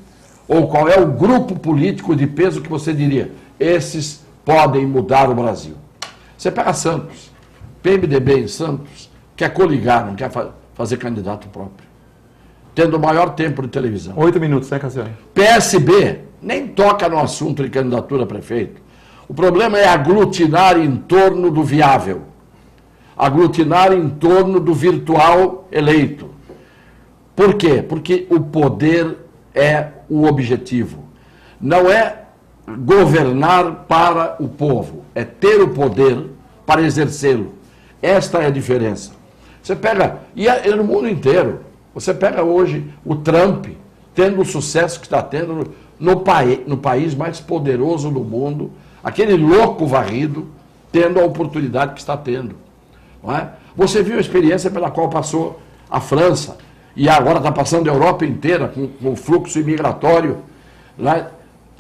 ou qual é o grupo político de peso que você diria, esses podem mudar o Brasil. Você pega Santos, PMDB em Santos, quer coligar, não quer fazer candidato próprio, tendo o maior tempo de televisão. 8 minutos, né, Cassiano? PSB nem toca no assunto de candidatura a prefeito. O problema é aglutinar em torno do viável, aglutinar em torno do virtual eleito. Por quê? Porque o poder é o objetivo. Não é governar para o povo, é ter o poder para exercê-lo. Esta é a diferença. Você pega, e no mundo inteiro, você pega hoje o Trump, tendo o sucesso que está tendo no país mais poderoso do mundo, aquele louco varrido, tendo a oportunidade que está tendo. Não é? Você viu a experiência pela qual passou a França, e agora está passando a Europa inteira, com o fluxo imigratório, não é?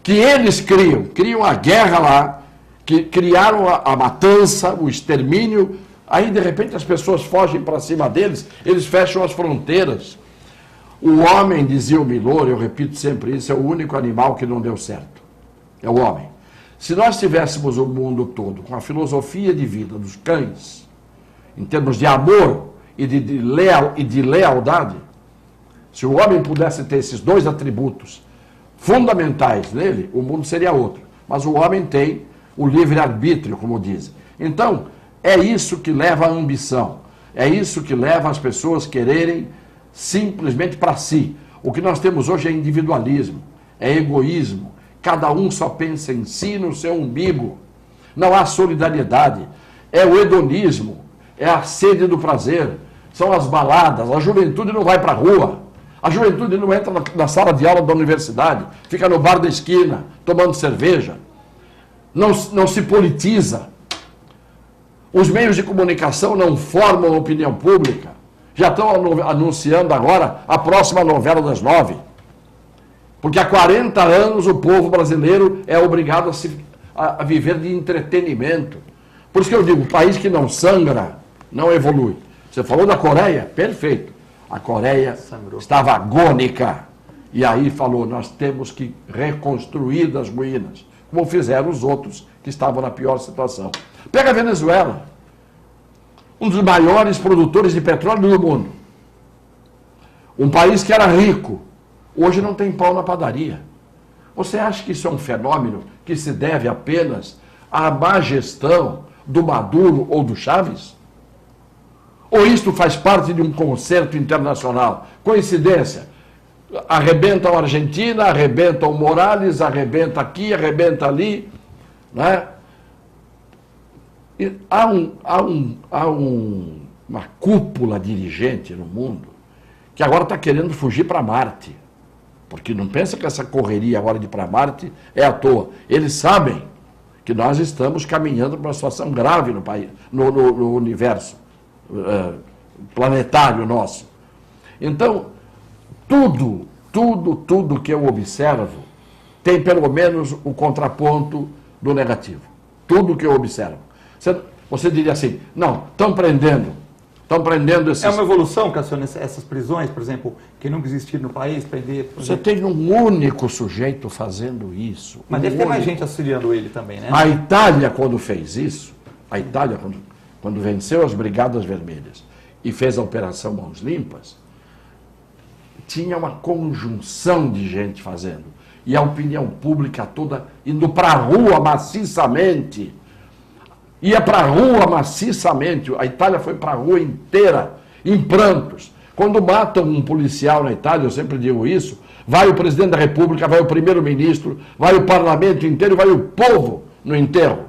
Que eles criam a guerra lá, que criaram a matança, o extermínio, aí de repente as pessoas fogem para cima deles, eles fecham as fronteiras. O homem, dizia o Milor, eu repito sempre isso, é o único animal que não deu certo. É o homem. Se nós tivéssemos o mundo todo com a filosofia de vida dos cães, em termos de amor e de lealdade, se o homem pudesse ter esses dois atributos fundamentais nele, o mundo seria outro. Mas o homem tem o livre-arbítrio, como dizem. Então, é isso que leva à ambição, é isso que leva as pessoas quererem simplesmente para si. O que nós temos hoje é individualismo, é egoísmo, cada um só pensa em si, no seu umbigo, não há solidariedade, é o hedonismo, é a sede do prazer, são as baladas, a juventude não vai para a rua, a juventude não entra na sala de aula da universidade, fica no bar da esquina, tomando cerveja, não se politiza. Os meios de comunicação não formam opinião pública. Já estão anunciando agora a próxima novela das 9. Porque há 40 anos o povo brasileiro é obrigado a viver de entretenimento. Por isso que eu digo, país que não sangra, não evolui. Você falou da Coreia? Perfeito. A Coreia estava agônica. E aí falou, nós temos que reconstruir das ruínas, como fizeram os outros que estavam na pior situação. Pega a Venezuela, um dos maiores produtores de petróleo do mundo. Um país que era rico, hoje não tem pão na padaria. Você acha que isso é um fenômeno que se deve apenas à má gestão do Maduro ou do Chávez? Ou isto faz parte de um concerto internacional? Coincidência? Arrebentam a Argentina, arrebentam o Morales, arrebenta aqui, arrebenta ali, né? E há uma cúpula dirigente no mundo que agora está querendo fugir para Marte, porque não pensa que essa correria agora de ir para Marte é à toa. Eles sabem que nós estamos caminhando para uma situação grave no país, no universo planetário nosso. Então, tudo que eu observo tem pelo menos o contraponto do negativo. Tudo que eu observo. Você diria assim, não, estão prendendo esses... É uma evolução, Cassiano, essas prisões, por exemplo, que nunca existiram no país, prender... Você tem um único sujeito fazendo isso. Mas deve ter mais gente auxiliando ele também, né? A Itália, quando fez isso, a Itália, quando venceu as Brigadas Vermelhas e fez a Operação Mãos Limpas, tinha uma conjunção de gente fazendo. E a opinião pública toda indo para a rua maciçamente. Ia para a rua maciçamente. A Itália foi para a rua inteira, em prantos. Quando matam um policial na Itália, eu sempre digo isso, vai o presidente da República, vai o primeiro-ministro, vai o parlamento inteiro, vai o povo no enterro.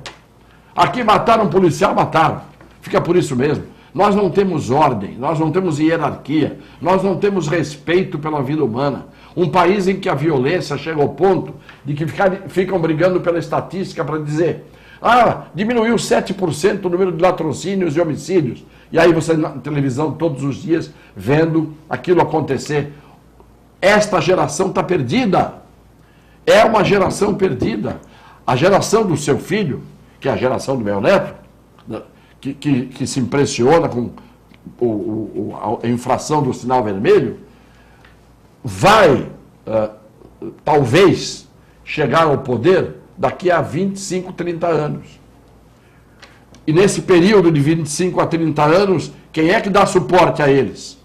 Aqui mataram um policial, mataram. Fica por isso mesmo. Nós não temos ordem, nós não temos hierarquia, nós não temos respeito pela vida humana. Um país em que a violência chega ao ponto de que ficam brigando pela estatística para dizer diminuiu 7% o número de latrocínios e homicídios. E aí você na televisão todos os dias vendo aquilo acontecer. Esta geração está perdida. É uma geração perdida. A geração do seu filho, que é a geração do meu neto, que se impressiona com a infração do sinal vermelho, vai, talvez, chegar ao poder daqui a 25, 30 anos. E nesse período de 25 a 30 anos, quem é que dá suporte a eles?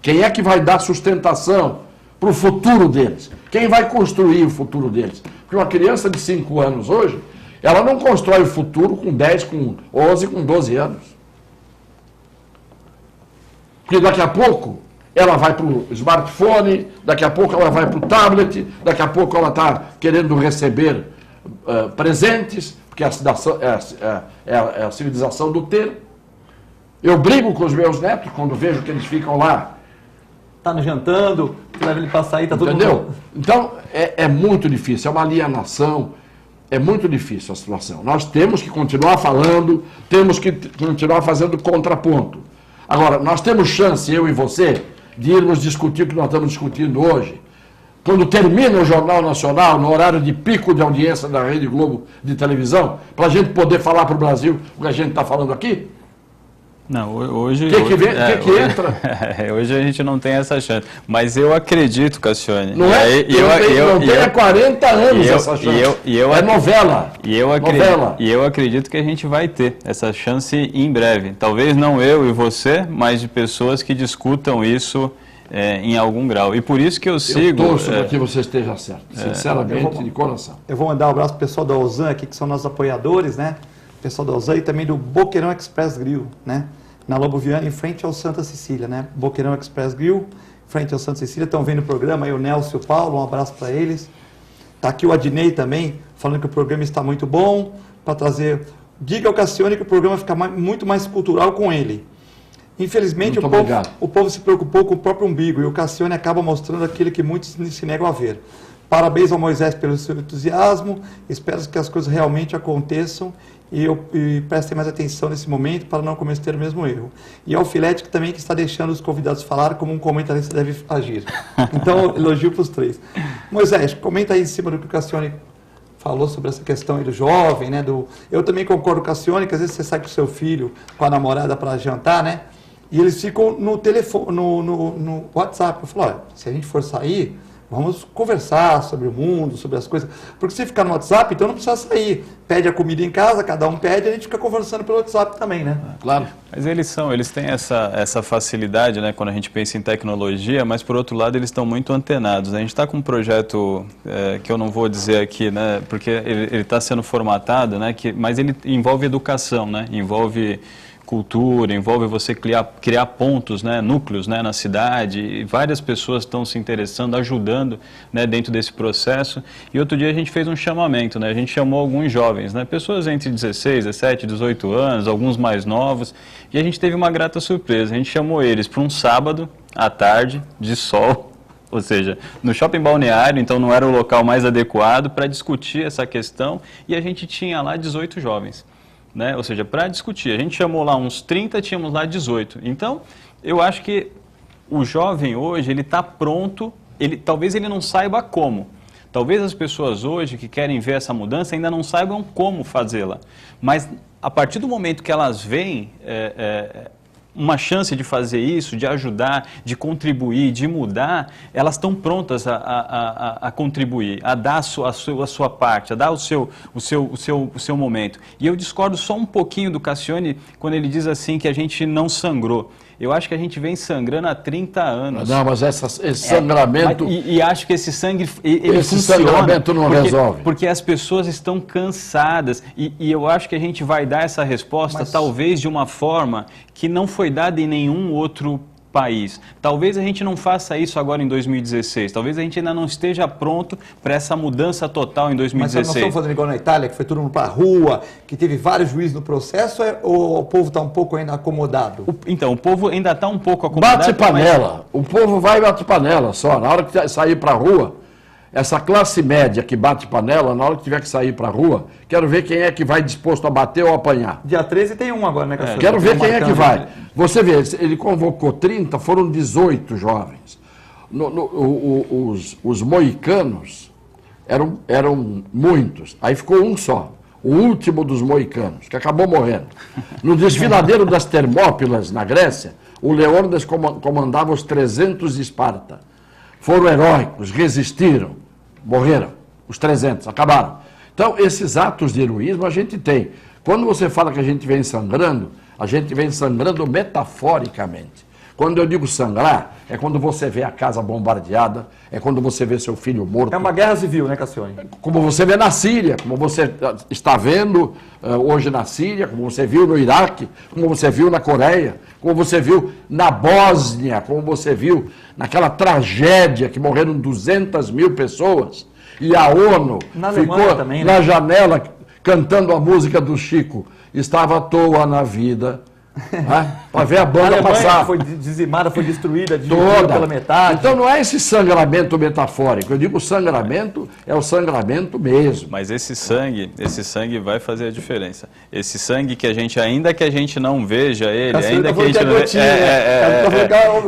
Quem é que vai dar sustentação para o futuro deles? Quem vai construir o futuro deles? Porque uma criança de 5 anos hoje, ela não constrói o futuro com 10, com 11, com 12 anos. Porque daqui a pouco ela vai para o smartphone, daqui a pouco ela vai para o tablet, daqui a pouco ela está querendo receber presentes, porque é a civilização do ter. Eu brigo com os meus netos quando vejo que eles ficam lá. Está no jantando, leva ele para sair, está todo Entendeu? mundo... Então, é muito difícil, é uma alienação, é muito difícil a situação. Nós temos que continuar falando, temos que continuar fazendo contraponto. Agora, nós temos chance, eu e você, de irmos discutir o que nós estamos discutindo hoje. Quando termina o Jornal Nacional, no horário de pico de audiência da Rede Globo de televisão, para a gente poder falar para o Brasil o que a gente está falando aqui? Não, hoje... que entra? Hoje a gente não tem essa chance. Mas eu acredito, Cassione... Não é? Eu tenho há 40 anos essa chance. É novela. E eu acredito que a gente vai ter essa chance em breve. Talvez não eu e você, mas de pessoas que discutam isso em algum grau. E por isso que eu sigo... Eu torço para que você esteja certo, sinceramente, de coração. Eu vou mandar um abraço para o pessoal da Ozan aqui, que são nossos apoiadores, né? O pessoal da Ozan e também do Boqueirão Express Grill, né? Na Lobo Viana, em frente ao Santa Cecília, né? Boqueirão Express Grill, em frente ao Santa Cecília. Estão vendo o programa aí, o Nelson e o Paulo, um abraço para eles. Está aqui o Adnei também, falando que o programa está muito bom, para trazer... Diga ao Cassione que o programa fica muito mais cultural com ele. Infelizmente, o povo se preocupou com o próprio umbigo e o Cassione acaba mostrando aquilo que muitos se negam a ver. Parabéns ao Moisés pelo seu entusiasmo, espero que as coisas realmente aconteçam e prestem mais atenção nesse momento para não cometer o mesmo erro. E ao Filete, que também está deixando os convidados falar como um comentarista deve agir. Então, elogio para os três. Moisés, comenta aí em cima do que o Cassione falou sobre essa questão aí do jovem, né? Eu também concordo com o Cassione, que às vezes você sai com o seu filho, com a namorada para jantar, né? E eles ficam no telefone, no WhatsApp. Eu falo, olha, se a gente for sair, vamos conversar sobre o mundo, sobre as coisas. Porque se ficar no WhatsApp, então não precisa sair. Pede a comida em casa, cada um pede, a gente fica conversando pelo WhatsApp também, né? Claro. Mas eles têm essa facilidade, né, quando a gente pensa em tecnologia, mas por outro lado eles estão muito antenados. A gente está com um projeto que eu não vou dizer aqui, né, porque ele está sendo formatado, né, mas ele envolve educação, né, envolve cultura, envolve você criar pontos, né, núcleos, né, na cidade, e várias pessoas estão se interessando, ajudando, né, dentro desse processo. E outro dia a gente fez um chamamento, né, a gente chamou alguns jovens, né, pessoas entre 16, 17, 18 anos, alguns mais novos, e a gente teve uma grata surpresa. A gente chamou eles para um sábado à tarde, de sol, ou seja, no shopping balneário, então não era o local mais adequado para discutir essa questão, e a gente tinha lá 18 jovens. Né? Ou seja, para discutir. A gente chamou lá uns 30, tínhamos lá 18. Então, eu acho que o jovem hoje, ele está pronto, talvez ele não saiba como. Talvez as pessoas hoje que querem ver essa mudança ainda não saibam como fazê-la. Mas, a partir do momento que elas veem uma chance de fazer isso, de ajudar, de contribuir, de mudar, elas estão prontas a contribuir, a dar a sua parte, a dar o seu momento. E eu discordo só um pouquinho do Cassione quando ele diz assim que a gente não sangrou. Eu acho que a gente vem sangrando há 30 anos. Não, mas esse sangramento... E acho que esse sangue, ele esse funciona. Sangramento não resolve. Porque as pessoas estão cansadas. E eu acho que a gente vai dar essa resposta, talvez de uma forma que não foi dada em nenhum outro país. Talvez a gente não faça isso agora em 2016. Talvez a gente ainda não esteja pronto para essa mudança total em 2016. Mas nós estamos fazendo igual na Itália, que foi todo mundo para a rua, que teve vários juízes no processo, ou o povo está um pouco ainda acomodado? Então, o povo ainda está um pouco acomodado. Bate panela. O povo vai e bate panela só. Na hora que sair para a rua, essa classe média que bate panela, na hora que tiver que sair para a rua, quero ver quem é que vai disposto a bater ou apanhar. Dia 13 tem um agora, né, Cassiano? Quero ver quem é que vai. Você vê, ele convocou 30, foram 18 jovens. Os moicanos eram muitos, aí ficou um só, o último dos moicanos, que acabou morrendo. No desfiladeiro das Termópilas, na Grécia, o Leônidas comandava os 300 de Esparta. Foram heróicos, resistiram, morreram, os 300, acabaram. Então, esses atos de heroísmo a gente tem. Quando você fala que a gente vem sangrando metaforicamente. Quando eu digo sangrar, é quando você vê a casa bombardeada, é quando você vê seu filho morto. É uma guerra civil, né, Cassione? Como você vê na Síria, como você está vendo hoje na Síria, como você viu no Iraque, como você viu na Coreia, como você viu na Bósnia, como você viu naquela tragédia que morreram 200 mil pessoas, e a ONU ficou também, né, na janela cantando a música do Chico, estava à toa na vida, para ver a banda passar. Foi dizimada, foi destruída, dividida pela metade. Então não é esse sangramento metafórico, eu digo sangramento, é o sangramento mesmo. Mas esse sangue vai fazer a diferença. Esse sangue que a gente, ainda que a gente não veja ele, ainda que a gente não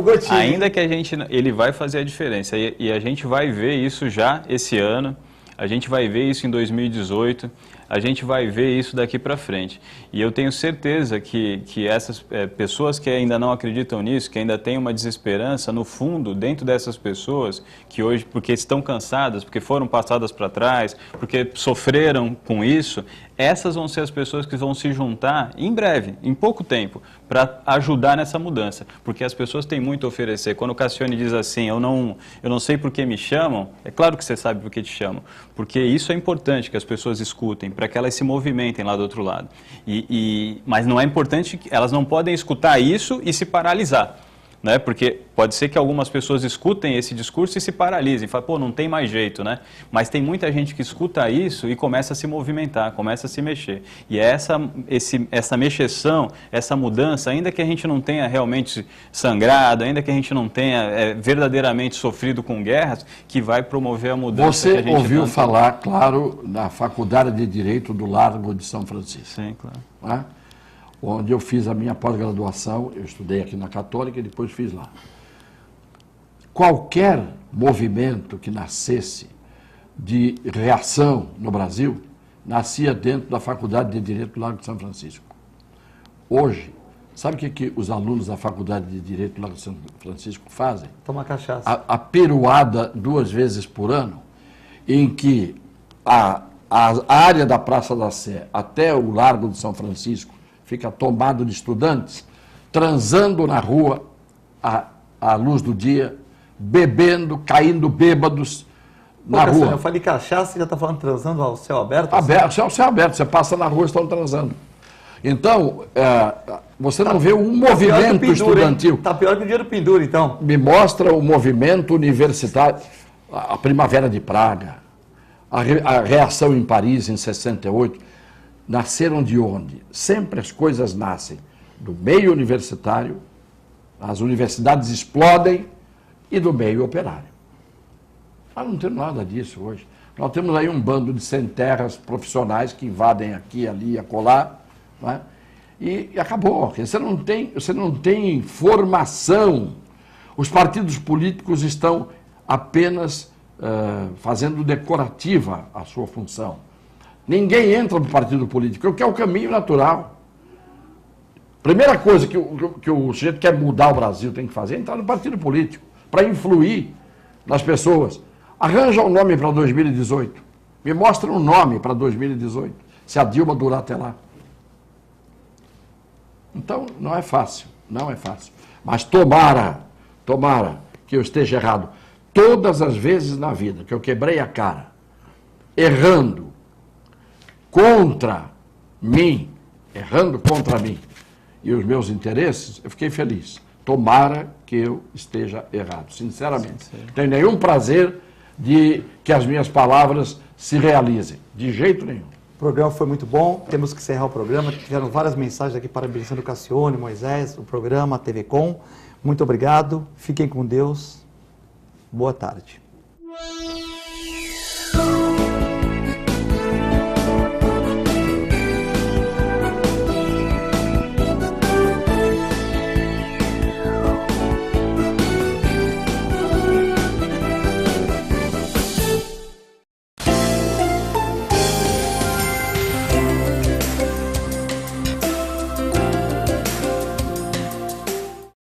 veja, ainda que a gente, ele vai fazer a diferença. E a gente vai ver isso já esse ano. A gente vai ver isso em 2018. a gente vai ver isso daqui para frente. E eu tenho certeza que essas pessoas que ainda não acreditam nisso, que ainda têm uma desesperança, no fundo, dentro dessas pessoas, que hoje, porque estão cansadas, porque foram passadas para trás, porque sofreram com isso, essas vão ser as pessoas que vão se juntar em breve, em pouco tempo, para ajudar nessa mudança. Porque as pessoas têm muito a oferecer. Quando o Cassione diz assim, eu não sei por que me chamam, é claro que você sabe por que te chamam. Porque isso é importante que as pessoas escutem, para que elas se movimentem lá do outro lado. Mas não é importante, elas não podem escutar isso e se paralisar. Né? Porque pode ser que algumas pessoas escutem esse discurso e se paralisem, falam, pô, não tem mais jeito, né? Mas tem muita gente que escuta isso e começa a se movimentar, começa a se mexer. E é essa mexeção, essa mudança, ainda que a gente não tenha realmente sangrado, ainda que a gente não tenha verdadeiramente sofrido com guerras, que vai promover a mudança. Você que a gente ouviu falar, claro, na Faculdade de Direito do Largo de São Francisco. Sim, claro. Né? Onde eu fiz a minha pós-graduação, eu estudei aqui na Católica e depois fiz lá. Qualquer movimento que nascesse de reação no Brasil, nascia dentro da Faculdade de Direito do Largo de São Francisco. Hoje, sabe o que os alunos da Faculdade de Direito do Largo de São Francisco fazem? Toma cachaça. A peruada 2 vezes por ano, em que a área da Praça da Sé até o Largo de São Francisco fica tomado de estudantes, transando na rua à luz do dia, bebendo, caindo bêbados na rua. Eu falei cachaça e já está falando transando ao céu aberto? Céu aberto, você passa na rua e estão transando. Então, você não vê um movimento estudantil. Está pior que o dia do pendura, então. Me mostra o movimento universitário, a Primavera de Praga, a reação em Paris em 68, nasceram de onde? Sempre as coisas nascem do meio universitário, as universidades explodem, e do meio operário. Nós não temos nada disso hoje. Nós temos aí um bando de sem-terras profissionais que invadem aqui, ali e acolá, não é? E acabou. Você não tem formação. Os partidos políticos estão apenas fazendo decorativa a sua função. Ninguém entra no partido político, que é o caminho natural. Primeira coisa que o sujeito que quer mudar o Brasil tem que fazer é entrar no partido político, para influir nas pessoas. Arranja um nome para 2018. Me mostra um nome para 2018, se a Dilma durar até lá. Então, não é fácil, não é fácil. Mas tomara que eu esteja errado. Todas as vezes na vida que eu quebrei a cara, errando contra mim, e os meus interesses, eu fiquei feliz. Tomara que eu esteja errado, sinceramente. Não tenho nenhum prazer de que as minhas palavras se realizem, de jeito nenhum. O programa foi muito bom, temos que encerrar o programa. Tiveram várias mensagens aqui parabenizando o Cassione, Moisés, o programa, a TV Com. Muito obrigado, fiquem com Deus, boa tarde.